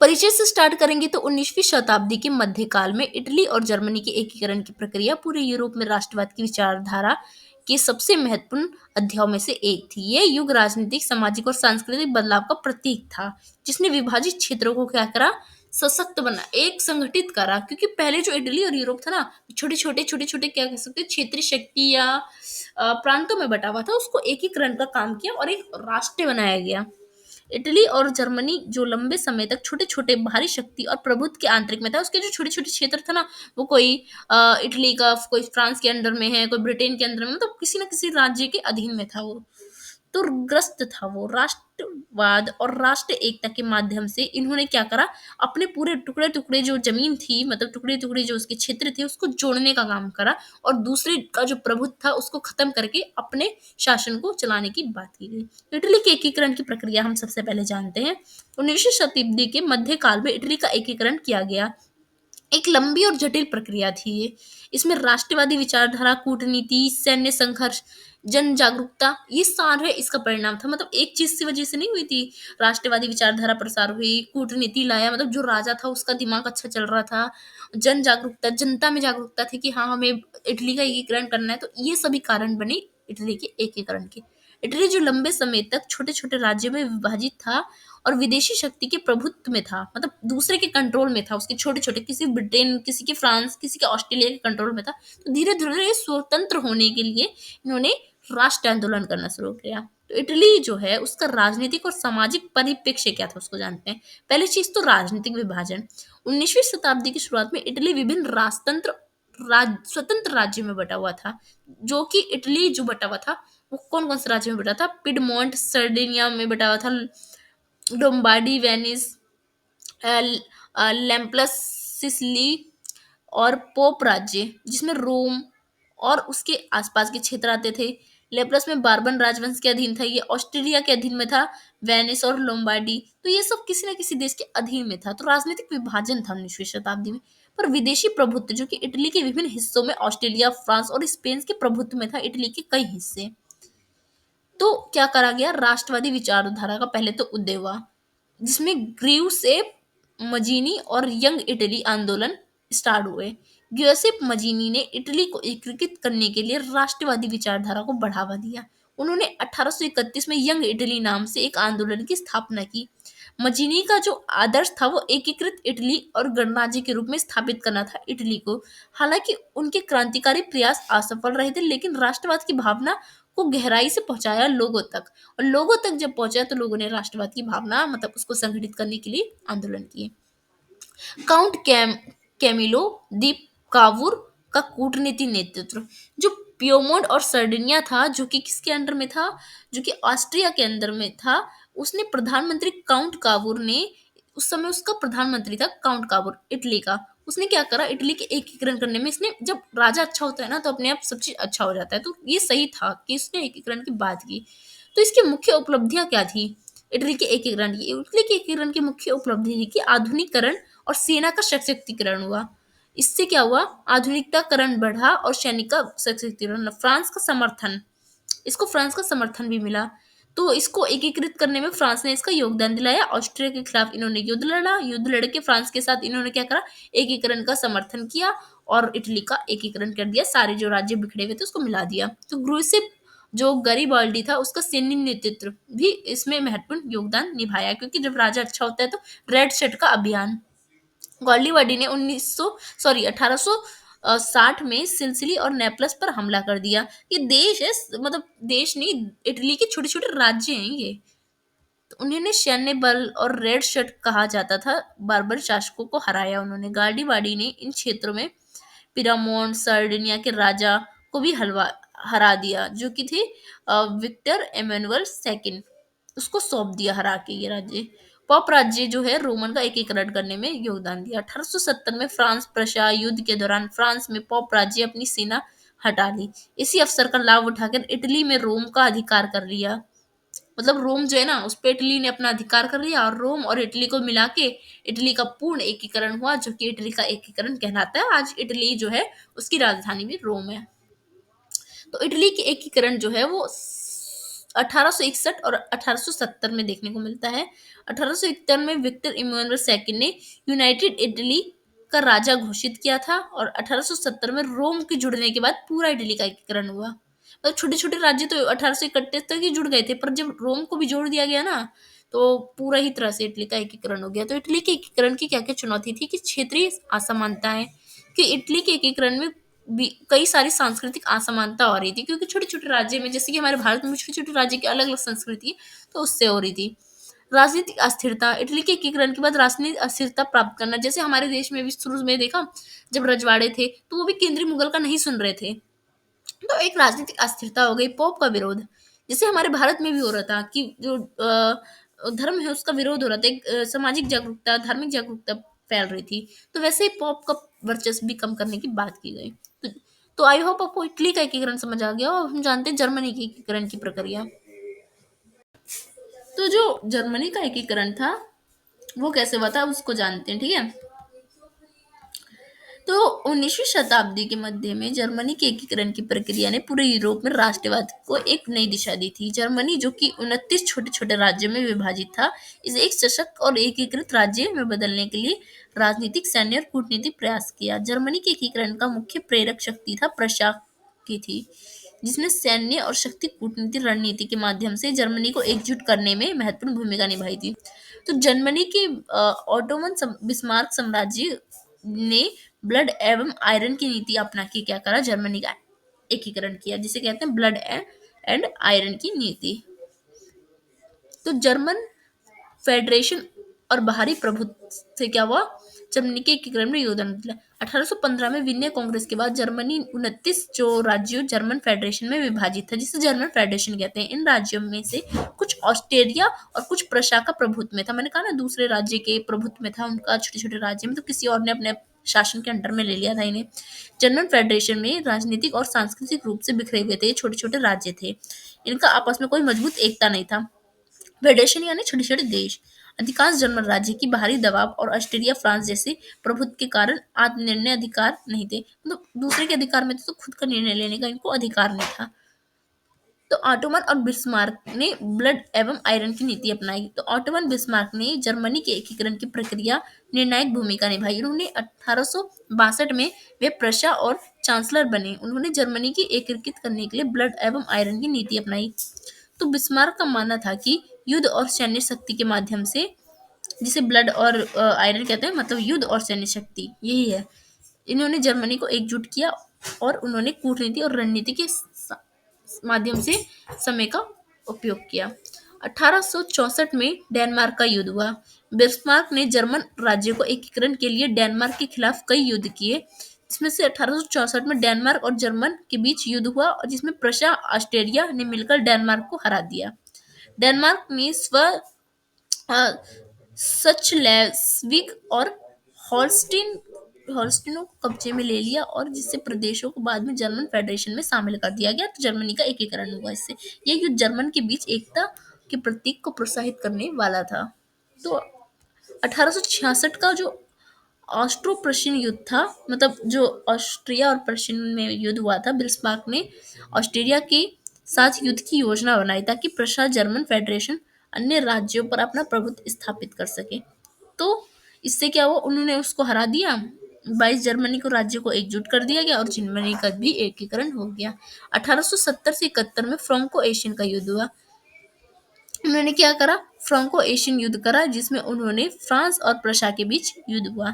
परिचय से स्टार्ट करेंगे तो 19वीं शताब्दी के मध्यकाल में इटली और जर्मनी के एकीकरण की प्रक्रिया पूरे यूरोप में राष्ट्रवाद की विचारधारा के सबसे महत्वपूर्ण अध्यायों में से एक थी। यह युग राजनीतिक, सामाजिक और सांस्कृतिक बदलाव का प्रतीक था, जिसने विभाजित क्षेत्रों को क्या करा, सशक्त बना, एक संगठित करा। क्योंकि पहले जो इटली और यूरोप था ना, छोटे छोटे क्या कह सकते हैं, क्षेत्रीय शक्ति या प्रांतों में बटा हुआ था, उसको एकीकरण का काम किया और एक राष्ट्र बनाया गया। इटली और जर्मनी जो लंबे समय तक छोटे छोटे भारी शक्ति और प्रभुत्व के आंतरिक में था, उसके जो छोटे छोटे क्षेत्र था ना, वो कोई इटली का, कोई फ्रांस के अंडर में है, कोई ब्रिटेन के अंदर में, मतलब किसी न किसी राज्य के अधीन में था वो। तो ग्रस्त था वो राष्ट्रवाद और राष्ट्र एकता के माध्यम से। इन्होंने क्या करा, अपने पूरे टुकड़े टुकड़े जो जमीन थी, मतलब टुकड़े टुकड़े जो उसके क्षेत्र थे, उसको जोड़ने का काम करा, और दूसरे का जो प्रभुत्व था उसको खत्म करके अपने शासन को चलाने की बात की गई। इटली के एकीकरण की प्रक्रिया हम सबसे पहले जानते हैं। 19वीं शताब्दी के मध्यकाल में इटली का एकीकरण किया गया। एक लंबी और जटिल प्रक्रिया थी ये। इसमें राष्ट्रवादी विचारधारा, कूटनीति, सैन्य संघर्ष, जन जागरूकता, ये सारे इसका परिणाम था। मतलब एक चीज की वजह से नहीं हुई थी। राष्ट्रवादी विचारधारा प्रसार हुई, कूटनीति लाया, मतलब जो राजा था उसका दिमाग अच्छा चल रहा था, जन जागरूकता, जनता में जागरूकता थी कि हाँ हमें इटली का एकीकरण करना है। तो ये सभी कारण बने इटली के एकीकरण के। इटली जो लंबे समय तक छोटे छोटे राज्यों में विभाजित था और विदेशी शक्ति के प्रभुत्व में था, मतलब दूसरे के कंट्रोल में था, उसके छोटे छोटे, किसी ब्रिटेन, किसी के फ्रांस, किसी के ऑस्ट्रेलिया के कंट्रोल में था। तो धीरे धीरे स्वतंत्र होने के लिए इन्होंने राष्ट्र आंदोलन करना शुरू किया। तो इटली जो है उसका राजनीतिक और सामाजिक परिप्रेक्ष्य क्या था उसको जानते हैं। पहली चीज तो राजनीतिक विभाजन। 19वीं शताब्दी की शुरुआत में इटली विभिन्न राजतंत्र, स्वतंत्र राज्य में बटा हुआ था। जो कि इटली जो बटा हुआ था वो कौन कौन से राज्य में बटा था, पिडमोंट, सर्डिनिया में बटा हुआ था, लोम्बार्डी, वेनिस, लैम्पलस, सिसिली और पोप राज्य, जिसमें रोम और उसके आसपास के क्षेत्र आते थे। लेप्लस में बार्बन राजवंश के अधीन था, ये ऑस्ट्रेलिया के अधीन में था, वेनिस और लोम्बार्डी, तो ये सब किसी न किसी देश के अधीन में था। तो राजनीतिक विभाजन था 19वीं शताब्दी में। पर विदेशी प्रभुत्व, जो कि इटली के विभिन्न हिस्सों में, ऑस्ट्रेलिया, फ्रांस और स्पेन के प्रभुत्व में था, इटली के कई हिस्से। तो क्या करा गया, राष्ट्रवादी विचारधारा का पहले तो उदय हुआ, जिसमें ग्रीव से मजीनी और यंग इटली आंदोलन स्टार्ट हुए। ग्यूसेप मजीनी ने इटली को एकीकृत करने के लिए राष्ट्रवादी विचारधारा को बढ़ावा दिया। उन्होंने 1831 में यंग इटली नाम से एक आंदोलन की स्थापना की। मजीनी का जो आदर्श था वो एकीकृत इटली और गणराज्य के रूप में स्थापित करना था इटली को। हालांकि उनके क्रांतिकारी प्रयास असफल रहे थे, लेकिन राष्ट्रवाद की भावना को गहराई से पहुंचाया लोगों तक, और लोगों तक जब पहुंचा तो लोगों ने राष्ट्रवाद की भावना मतलब उसको संगठित करने के लिए आंदोलन किए। काउंट कैमिलो दी कावुर का कूटनीति नेतृत्व, जो पियोमोंट और सर्डिनिया था, जो कि किसके अंडर में था, जो कि ऑस्ट्रिया के अंदर में था, उसने प्रधानमंत्री काउंट कावुर ने, उस समय उसका प्रधानमंत्री था काउंट कावुर इटली का, उसने क्या करा, इटली के एकीकरण करने में इसने, जब राजा अच्छा होता है ना तो अपने आप सब चीज अच्छा हो जाता है, तो ये सही था कि इसने एकीकरण की बात की। तो इसकी मुख्य उपलब्धियां क्या थी इटली के एकीकरण की? इटली के एकीकरण की मुख्य उपलब्धि थी कि आधुनिकीकरण और सेना का सशक्तिकरण हुआ। इससे क्या हुआ, आधुनिकताकरण बढ़ा और सैनिक का सशक्तिकरण, फ्रांस का समर्थन, इसको फ्रांस का समर्थन भी मिला। तो इसको एकीकृत करने में फ्रांस ने इसका योगदान दिलाया। ऑस्ट्रिया के खिलाफ इन्होंने युद्ध लड़ा, युद्ध लड़के फ्रांस के साथ इन्होंने क्या करा, एकीकरण का समर्थन किया और इटली का एकीकरण कर दिया, सारे जो राज्य बिखरे हुए थे उसको मिला दिया। तो ग्रुइसिप जो गरीबाल्डी था उसका सैन्य नेतृत्व भी इसमें महत्वपूर्ण योगदान निभाया, क्योंकि जब राजा अच्छा होता है तो रेड शर्ट का अभियान, गॉर्डीवाडी ने 1860 में सिसिली और नेपल्स पर हमला कर दिया। ये देश है, मतलब देश नहीं, इटली के छोटे छोटे राज्य हैं ये। तो उन्होंने सैन्य बल और रेड शर्ट कहा जाता था बार्बर शासकों को हराया उन्होंने। गार्डीवाडी ने इन क्षेत्रों में पिरामोन सर्डिनिया के राजा को भी हरा दिया, जो कि थे विक्टर एमेनुअल सेकंड, उसको सौंप दिया हरा के ये राज्य। पॉप राज्य जो है रोमन का एकीकरण करने में योगदान दिया। 1870 में फ्रांस प्रशा युद्ध के दौरान फ्रांस में पॉप राज्य अपनी सेना हटा ली। इसी अवसर का लाभ उठाकर इटली में रोम का अधिकार कर लिया, मतलब रोम जो है ना उस पे इटली ने अपना अधिकार कर लिया, और रोम और इटली को मिला के इटली का पूर्ण एकीकरण हुआ, जो कि इटली का एकीकरण कहलाता है। आज इटली जो है उसकी राजधानी भी रोम है। तो इटली के एकीकरण जो है वो 1861 और 1870 में देखने को मिलता है। 1871 में विक्टर इमानुएल सेकंड ने यूनाइटेड इटली का राजा घोषित किया था, और 1870 में रोम के जुड़ने के बाद पूरा इटली का एकीकरण हुआ। मतलब छोटे छोटे राज्य तो 1831 तक ही जुड़ गए थे, पर जब रोम को भी जोड़ दिया गया ना तो पूरा ही तरह से इटली का एकीकरण हो गया। तो इटली के एकीकरण की क्या क्या चुनौती थी कि क्षेत्रीय असमानताएं, कि इटली के एकीकरण में भी कई सारी सांस्कृतिक असमानता हो रही थी, क्योंकि छोटे छोटे राज्य में, जैसे कि हमारे भारत में छोटे छोटे राज्य की अलग अलग संस्कृति है, तो उससे हो रही थी। राजनीतिक अस्थिरता, इटली के एकीकरण के बाद राजनीतिक अस्थिरता प्राप्त करना, जैसे हमारे देश में भी शुरू में देखा जब रजवाड़े थे तो वो भी केंद्रीय मुगल का नहीं सुन रहे थे, तो एक राजनीतिक अस्थिरता हो गई। पोप का विरोध, जैसे हमारे भारत में भी हो रहा था कि जो धर्म है उसका विरोध हो रहा था, एक सामाजिक जागरूकता धार्मिक जागरूकता फैल रही थी, तो वैसे ही पॉप का वर्चस्व भी कम करने की बात की गई। तो आई होप आपको इटली का एकीकरण समझ आ गया, और हम जानते हैं जर्मनी के एकीकरण की प्रक्रिया। तो जो जर्मनी का एकीकरण था वो कैसे हुआ था उसको जानते हैं, ठीक है। तो 19वीं शताब्दी के मध्य में जर्मनी के एकीकरण की प्रक्रिया ने पूरे यूरोप में राष्ट्रवाद को एक नई दिशा दी थी। जर्मनी जो कि 29 छोटे छोटे राज्यों में विभाजित था, इसे एक सशक्त और एकीकृत राज्य में बदलने के लिए राजनीतिक सैन्य और कूटनीतिक प्रयास किया। जर्मनी के एकीकरण का मुख्य प्रेरक शक्ति था प्रशा की थी, जिसने सैन्य और शक्ति कूटनीति रणनीति के माध्यम से जर्मनी को एकजुट करने में महत्वपूर्ण भूमिका निभाई थी। तो जर्मनी के ऑटोमन बिस्मार्क साम्राज्य ने ब्लड एवं आयरन की नीति अपना के क्या करा, जर्मनी का एकीकरण किया, जिसे कहते हैं ब्लड एंड आयरन की नीति। तो जर्मन फेडरेशन और बाहरी प्रभुत्व से क्या हुआ, जर्मनी के एकीकरण में योगदान दिया। 1815 में वियना कांग्रेस के बाद जर्मनी 29 जो राज्यों जर्मन फेडरेशन में विभाजित था, जिसे जर्मन फेडरेशन कहते हैं। इन राज्यों में से कुछ ऑस्ट्रेलिया और कुछ प्रशा का प्रभुत्व में था। मैंने कहा ना दूसरे राज्य के प्रभुत्व में था, उनका छोटे छोटे राज्य में, तो किसी और ने अपने शासन के अंडर में ले लिया था इन्हें। जर्मन फेडरेशन में राजनीतिक और सांस्कृतिक रूप से बिखरे हुए थे छोटे छोटे राज्य थे, इनका आपस में कोई मजबूत एकता नहीं था। फेडरेशन यानी छोटे छोटे देश। अधिकांश जर्मन राज्य की बाहरी दबाव और ऑस्ट्रेलिया फ्रांस जैसे प्रभुत्व के कारण आत्मनिर्णय अधिकार नहीं थे, मतलब दूसरे के अधिकार में थे, तो खुद का निर्णय लेने का इनको अधिकार नहीं था। तो ऑटोमन और बिस्मार्क ने ब्लड एवं आयरन की नीति अपनाई। तो ऑटोमन बिस्मार्क ने जर्मनी के एकीकरण की प्रक्रिया निर्णायक भूमिका निभाई। उन्होंने 1862 में वे प्रशा और चांसलर बने। उन्होंने जर्मनी की एकीकृत करने के लिए ब्लड एवं आयरन की नीति अपनाई। तो बिस्मार्क का मानना था कि युद्ध और सैन्य शक्ति के माध्यम से, जिसे ब्लड और आयरन कहते हैं, मतलब युद्ध और सैन्य शक्ति यही है, इन्होंने जर्मनी को एकजुट किया और उन्होंने कूटनीति और रणनीति के माध्यम से समय का उपयोग किया। 1864 में डेनमार्क का युद्ध हुआ। बिस्मार्क ने जर्मन राज्य को एकीकरण के लिए डेनमार्क के खिलाफ कई युद्ध किए, जिसमें से 1864 में डेनमार्क और जर्मन के बीच युद्ध हुआ और जिसमें प्रशा ऑस्ट्रेलिया ने मिलकर डेनमार्क को हरा दिया। डेनमार्क ने अ, सचलेस्विक और हॉल्स्टीन हॉल्स्टीनों को कब्जे में ले लिया और जिससे प्रदेशों को बाद में जर्मन फेडरेशन में शामिल कर दिया गया। तो जर्मनी का एकीकरण हुआ इससे। यह युद्ध जर्मन के बीच एकता के प्रतीक को प्रोत्साहित करने वाला था। तो 1866 का जो ऑस्ट्रो प्रशियन युद्ध था, मतलब जो ऑस्ट्रिया और प्रशियन में युद्ध हुआ था, बिस्मार्क ने ऑस्ट्रिया के साथ युद्ध की योजना बनाई ताकि प्रशा जर्मन फेडरेशन अन्य राज्यों पर अपना प्रभुत्व स्थापित कर सके। तो इससे क्या हुआ, उन्होंने उसको हरा दिया। 22 जर्मनी को राज्य को एकजुट कर दिया गया और जर्मनी का भी एकीकरण हो गया। 1870 से 71 में फ्रांको एशियन का युद्ध हुआ। उन्होंने क्या करा, फ्रांको एशियन युद्ध करा, जिसमें उन्होंने फ्रांस और प्रशा के बीच युद्ध हुआ।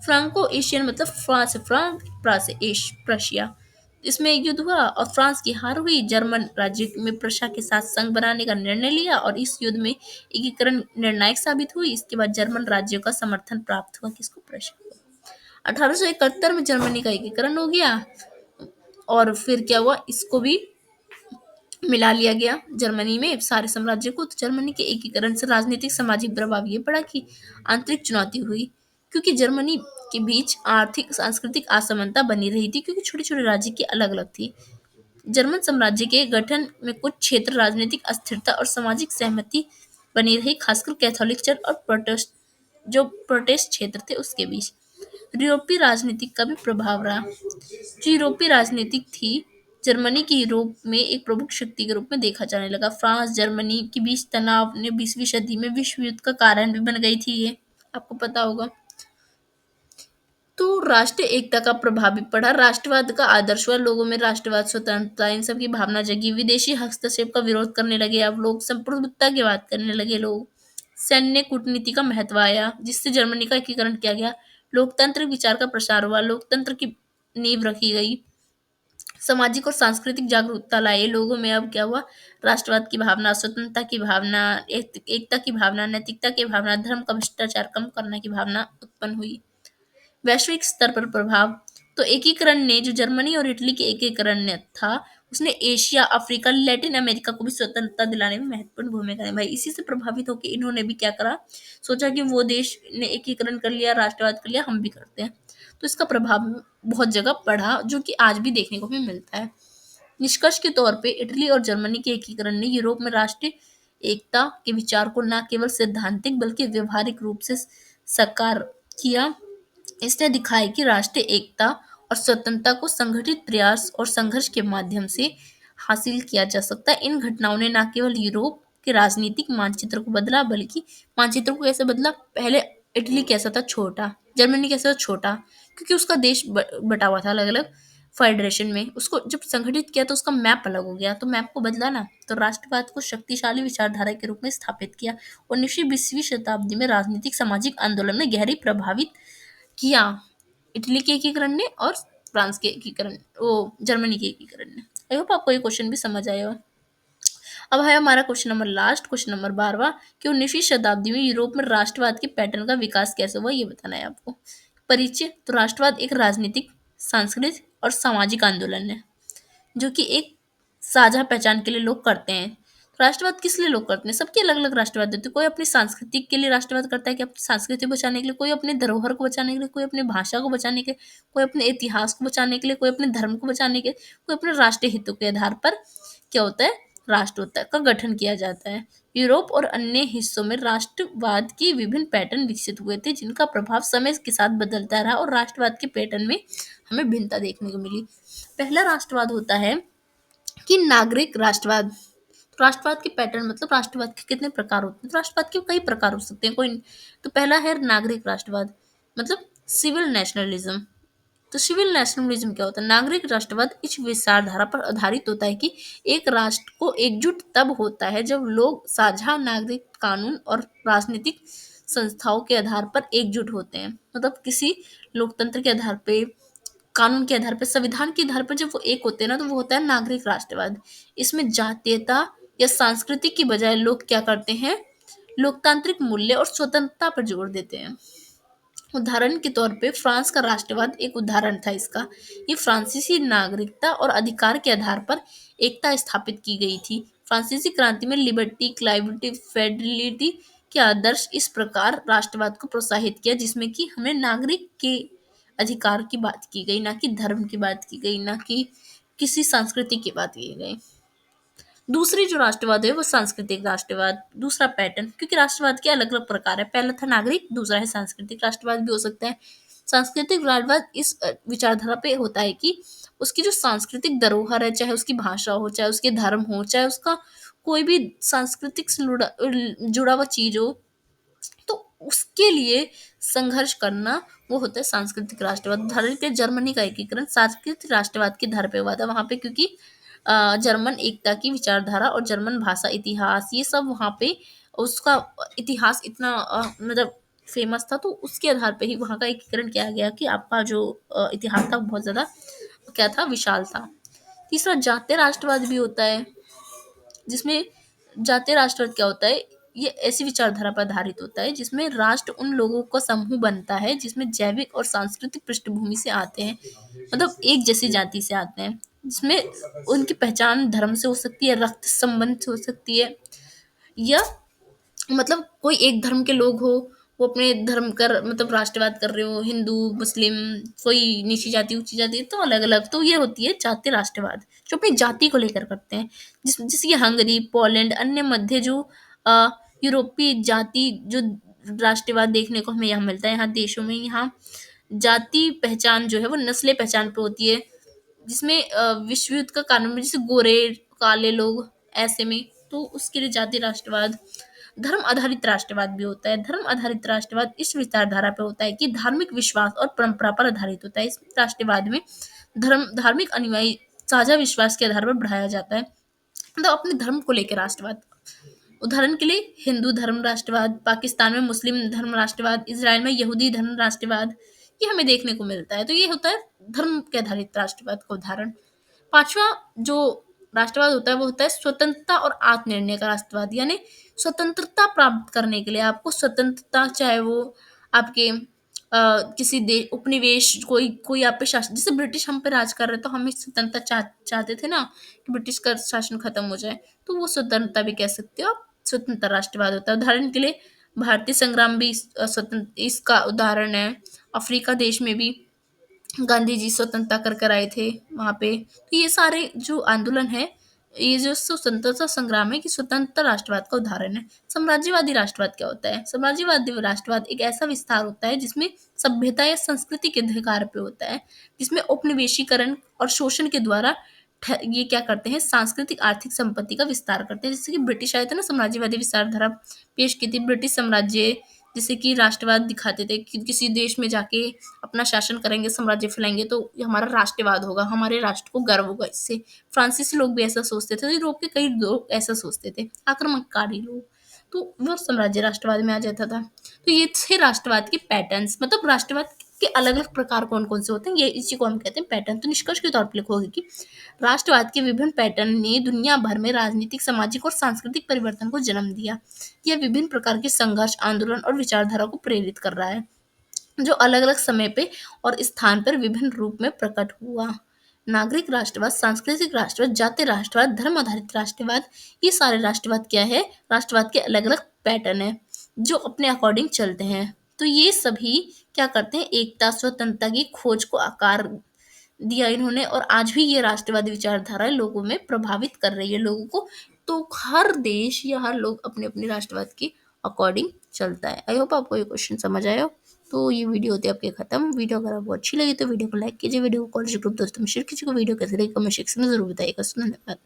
फ्रांको एशियन मतलब फ्रांस फ्रांस प्रास एश प्रशिया, इसमें एक युद्ध हुआ और फ्रांस की हार हुई। जर्मन राज्य में प्रशा के साथ संघ बनाने का निर्णय लिया और इस युद्ध में एकीकरण निर्णायक साबित हुई। इसके बाद जर्मन राज्यों का समर्थन प्राप्त हुआ, किसको, प्रशा को। 1871 में जर्मनी का एकीकरण हो गया और फिर क्या हुआ, इसको भी मिला लिया गया जर्मनी में सारे साम्राज्य को। तो जर्मनी के एकीकरण से राजनीतिक सामाजिक प्रभाव ये पड़ा कि आंतरिक चुनौती हुई, क्योंकि जर्मनी के बीच आर्थिक सांस्कृतिक असमानता बनी रही थी, क्योंकि छोटे छोटे राज्य की अलग अलग थी। जर्मन साम्राज्य के गठन में कुछ क्षेत्र राजनीतिक अस्थिरता और सामाजिक सहमति बनी रही, खासकर कैथोलिक चर्च और प्रोटेस्ट क्षेत्र थे उसके बीच। यूरोपीय राजनीति का भी प्रभाव रहा। जो यूरोपीय राजनीति थी, जर्मनी की यूरोप में एक प्रमुख शक्ति के रूप में देखा जाने लगा। फ्रांस जर्मनी के बीच तनाव ने 20वीं सदी में विश्व युद्ध का कारण भी बन गई थी, ये आपको पता होगा। तो राष्ट्रीय एकता का प्रभाव भी पड़ा। राष्ट्रवाद का आदर्शवाद, लोगों में राष्ट्रवाद, स्वतंत्रता, इन सब की भावना जगी। विदेशी हस्तक्षेप का विरोध करने लगे, अब लोग संप्रभुता की बात करने लगे लोग। सैन्य कूटनीति का महत्व आया, जिससे जर्मनी का एकीकरण किया गया। लोकतांत्रिक विचार का प्रसार हुआ, लोकतंत्र की नींव रखी गई। सामाजिक और सांस्कृतिक जागरूकता लाए लोगों में। अब क्या हुआ, राष्ट्रवाद की भावना, स्वतंत्रता की भावना, एकता की भावना, नैतिकता की भावना, धर्म का भ्रष्टाचार कम करने की भावना उत्पन्न हुई। वैश्विक स्तर पर प्रभाव, तो एकीकरण ने, जो जर्मनी और इटली के एकीकरण ने था, उसने एशिया, अफ्रीका, लैटिन अमेरिका को भी स्वतंत्रता दिलाने में महत्वपूर्ण भूमिका निभाई। इसी से प्रभावित होकर इन्होंने भी क्या करा, सोचा कि वो देश ने एकीकरण कर लिया, राष्ट्रवाद कर लिया, हम भी करते हैं। तो इसका प्रभाव बहुत जगह पड़ा, जो कि आज भी देखने को भी मिलता है। निष्कर्ष के तौर पे इटली और जर्मनी के एकीकरण ने यूरोप में राष्ट्रीय एकता के विचार को न केवल सैद्धांतिक बल्कि व्यवहारिक रूप से साकार किया। इसने दिखाया कि राष्ट्रीय एकता और स्वतंत्रता को संगठित प्रयास और संघर्ष के माध्यम से हासिल किया जा सकता है। इन घटनाओं ने न केवल यूरोप के राजनीतिक मानचित्र को बदला, बल्कि मानचित्र को कैसे बदला, पहले इटली कैसा था, छोटा, जर्मनी कैसा था, छोटा, क्योंकि उसका देश बटा हुआ था अलग अलग फेडरेशन में। उसको जब संगठित किया तो उसका मैप अलग हो गया, तो मैप को बदला ना, तो राष्ट्रवाद को शक्तिशाली विचारधारा के रूप में स्थापित किया। 19वीं-20वीं शताब्दी में राजनीतिक सामाजिक आंदोलन ने गहरी प्रभावित किया, इटली के एकीकरण ने और फ्रांस के एकीकरण, वो जर्मनी के एकीकरण ने। आई होप आपको ये क्वेश्चन भी समझ आया हो। अब है हमारा question number last, question number 12वां, कि 19वीं शताब्दी में यूरोप में राष्ट्रवाद के पैटर्न का विकास कैसे हुआ, ये बताना है आपको। परिचय, तो राष्ट्रवाद एक राजनीतिक, सांस्कृतिक और सामाजिक आंदोलन है, जो कि एक साझा पहचान के लिए लोग करते हैं। राष्ट्रवाद किस लिए लोग करते हैं, सबके अलग अलग राष्ट्रवाद होते हैं। कोई अपनी संस्कृति के लिए राष्ट्रवाद करता है कि अपनी संस्कृति बचाने के लिए, कोई अपने धरोहर को बचाने के लिए, कोई अपनी भाषा को बचाने के लिए, कोई अपने इतिहास को बचाने के लिए, कोई अपने धर्म को बचाने के लिए, कोई अपने राष्ट्रीय हितों के आधार पर क्या होता है, राष्ट्र होता है का गठन किया जाता है। यूरोप और अन्य हिस्सों में राष्ट्रवाद के विभिन्न पैटर्न विकसित हुए थे, जिनका प्रभाव समय के साथ बदलता रहा और राष्ट्रवाद के पैटर्न में हमें भिन्नता देखने को मिली। पहला राष्ट्रवाद होता है कि नागरिक राष्ट्रवाद। राष्ट्रवाद के पैटर्न, मतलब राष्ट्रवाद के कितने प्रकार होते हैं, तो राष्ट्रवाद के कई प्रकार हो सकते हैं। कोई, तो पहला है नागरिक राष्ट्रवाद, मतलब सिविल नेशनलिज्म। तो सिविल नेशनलिज्म क्या होता है? नागरिक राष्ट्रवाद इस विचारधारा पर आधारित होता है कि एक राष्ट्र को एकजुट तब होता है जब लोग साझा नागरिक कानून और राजनीतिक संस्थाओं के आधार पर एकजुट होते हैं। मतलब किसी लोकतंत्र के आधार पे, कानून के आधार पर, संविधान के आधार पर जब वो एक होते हैं ना, तो वो होता है नागरिक राष्ट्रवाद। इसमें जातीयता या संस्कृति की बजाय लोग क्या करते हैं, लोकतांत्रिक मूल्य और स्वतंत्रता पर जोर देते हैं। उदाहरण के तौर पे फ्रांस का राष्ट्रवाद एक उदाहरण था इसका। ये फ्रांसीसी नागरिकता और अधिकार के आधार पर एकता स्थापित की गई थी। फ्रांसीसी क्रांति में लिबर्टी, इक्वालिटी, फेडरलिटी के आदर्श इस प्रकार राष्ट्रवाद को प्रोत्साहित किया, जिसमें कि हमें नागरिक के अधिकार की बात की गई, ना कि धर्म की बात की गई, ना कि किसी संस्कृति की बात की गई। दूसरी जो राष्ट्रवाद है वो सांस्कृतिक राष्ट्रवाद, दूसरा पैटर्न, क्योंकि राष्ट्रवाद के अलग अलग प्रकार है। पहला था नागरिक, दूसरा है सांस्कृतिक राष्ट्रवाद भी हो सकता है। सांस्कृतिक राष्ट्रवाद इस विचारधारा पे होता है कि उसकी जो सांस्कृतिक धरोहर है, चाहे उसकी भाषा हो, चाहे उसके धर्म हो, चाहे उसका कोई भी सांस्कृतिक से जुड़ा हुआ चीज हो, तो उसके लिए संघर्ष करना, वो होता है सांस्कृतिक राष्ट्रवाद। उदाहरण के जर्मनी का एकीकरण सांस्कृतिक राष्ट्रवाद के आधार पे हुआ था वहां पे, क्योंकि जर्मन एकता की विचारधारा और जर्मन भाषा, इतिहास, ये सब वहां पे उसका इतिहास इतना मतलब फेमस था, तो उसके आधार पे ही वहां का एकीकरण किया गया कि आपका जो इतिहास था वो बहुत ज्यादा क्या था, विशाल था। तीसरा जातीय राष्ट्रवाद भी होता है, जिसमें जातीय राष्ट्रवाद क्या होता है, ये ऐसी विचारधारा पर आधारित होता है जिसमें राष्ट्र उन लोगों का समूह बनता है जिसमें जैविक और सांस्कृतिक पृष्ठभूमि से आते हैं, मतलब एक जैसी जाति से आते हैं, जिसमें उनकी पहचान धर्म से हो सकती है, रक्त संबंध से हो सकती है, या मतलब कोई एक धर्म के लोग हो, वो अपने धर्म कर मतलब राष्ट्रवाद कर रहे हो, हिंदू, मुस्लिम, कोई नीची जाति, ऊंची जाति, तो अलग अलग, तो ये होती है जातीय राष्ट्रवाद, जो अपनी जाति को लेकर करते हैं। जैसे ये हंगरी, पोलैंड, अन्य मध्य जो अ, यूरोपीय जाति जो राष्ट्रवाद देखने को हमें यहाँ मिलता है, यहाँ देशों में, यहाँ जाति पहचान जो है वो नस्लें पहचान पे होती है, जिसमें विश्व युद्ध का कानून में जैसे गोरे, काले लोग, ऐसे में, तो उसके लिए जातीय राष्ट्रवाद। धर्म आधारित राष्ट्रवाद भी होता है। धर्म आधारित राष्ट्रवाद इस विचारधारा पर होता है कि धार्मिक विश्वास और परंपरा पर आधारित होता है। इस राष्ट्रवाद में धार्मिक अनुयायी साझा विश्वास के आधार पर बढ़ाया जाता है, मतलब अपने धर्म को लेकर राष्ट्रवाद। उदाहरण के लिए हिंदू धर्म राष्ट्रवाद, पाकिस्तान में मुस्लिम धर्म राष्ट्रवाद, इसराइल में यहूदी धर्म राष्ट्रवाद, ये हमें देखने को मिलता है। तो ये होता है धर्म के आधारित राष्ट्रवाद का उदाहरण। पांचवा जो राष्ट्रवाद होता है वो होता है स्वतंत्रता और आत्मनिर्णय का राष्ट्रवाद, यानी स्वतंत्रता प्राप्त करने के लिए आपको स्वतंत्रता, चाहे वो आपके किसी देश उपनिवेश, कोई कोई आप पे शासन, जैसे ब्रिटिश हम पे राज कर रहे, तो हम स्वतंत्रता चाहते थे ना कि ब्रिटिश का शासन खत्म हो जाए, तो वो स्वतंत्रता भी कह सकते हो आप, स्वतंत्र राष्ट्रवाद होता है। उदाहरण के लिए भारतीय संग्राम भी स्वतंत्र इसका उदाहरण है। अफ्रीका देश में भी गांधी जी स्वतंत्रता कर कर आए थे वहां पे। तो ये सारे जो आंदोलन है, ये जो स्वतंत्रता संग्राम है, कि स्वतंत्र राष्ट्रवाद का उदाहरण है। साम्राज्यवादी राष्ट्रवाद क्या होता है? साम्राज्यवादी राष्ट्रवाद एक ऐसा विस्तार होता है जिसमें सभ्यता या संस्कृति के अधिकार पे होता है, जिसमें उपनिवेशीकरण और शोषण के द्वारा ये क्या करते हैं, सांस्कृतिक आर्थिक संपत्ति का विस्तार करते हैं। जैसे कि ब्रिटिश आए थे ना, साम्राज्यवादी विचारधारा पेश की थी, ब्रिटिश साम्राज्य जैसे कि राष्ट्रवाद दिखाते थे कि किसी देश में जाके अपना शासन करेंगे, साम्राज्य फैलाएंगे, तो ये हमारा राष्ट्रवाद होगा, हमारे राष्ट्र को गर्व होगा इससे। फ्रांसीसी लोग भी ऐसा सोचते थे, यूरोप के कई लोग ऐसा सोचते थे, आक्रमणकारी लोग, तो वो साम्राज्य राष्ट्रवाद में आ जाता था। तो ये थे राष्ट्रवाद के पैटर्न्स, मतलब राष्ट्रवाद के अलग अलग प्रकार कौन कौन से होते हैं, ये इसी को हम कहते हैं पैटर्न। तो निष्कर्ष के तौर पर लिखोगे कि राष्ट्रवाद के विभिन्न पैटर्न ने दुनिया भर में राजनीतिक, सामाजिक और सांस्कृतिक परिवर्तन को जन्म दिया। यह विभिन्न प्रकार के संघर्ष, आंदोलन और विचारधारा को प्रेरित कर रहा है, जो अलग अलग समय पे और स्थान पर विभिन्न रूप में प्रकट हुआ। नागरिक राष्ट्रवाद, सांस्कृतिक राष्ट्रवाद, जातीय राष्ट्रवाद, धर्म आधारित राष्ट्रवाद, ये सारे राष्ट्रवाद क्या है, राष्ट्रवाद के अलग अलग पैटर्न है जो अपने अकॉर्डिंग चलते हैं। तो ये सभी क्या करते हैं, एकता, स्वतंत्रता की खोज को आकार दिया इन्होंने, और आज भी ये राष्ट्रवादी विचारधारा लोगों में प्रभावित कर रही है लोगों को। तो हर देश या हर लोग अपने अपने राष्ट्रवाद के अकॉर्डिंग चलता है। आई होप आपको ये क्वेश्चन समझ आया हो। तो ये वीडियो होती है आपके खत्म। वीडियो अगर आपको अच्छी लगी तो वीडियो को लाइक कीजिए, वीडियो को कॉलेज ग्रुप दोस्तों में शेयर कीजिए, वीडियो कैसे लगी कमेंट सेक्शन में जरूर बताइएगा। धन्यवाद।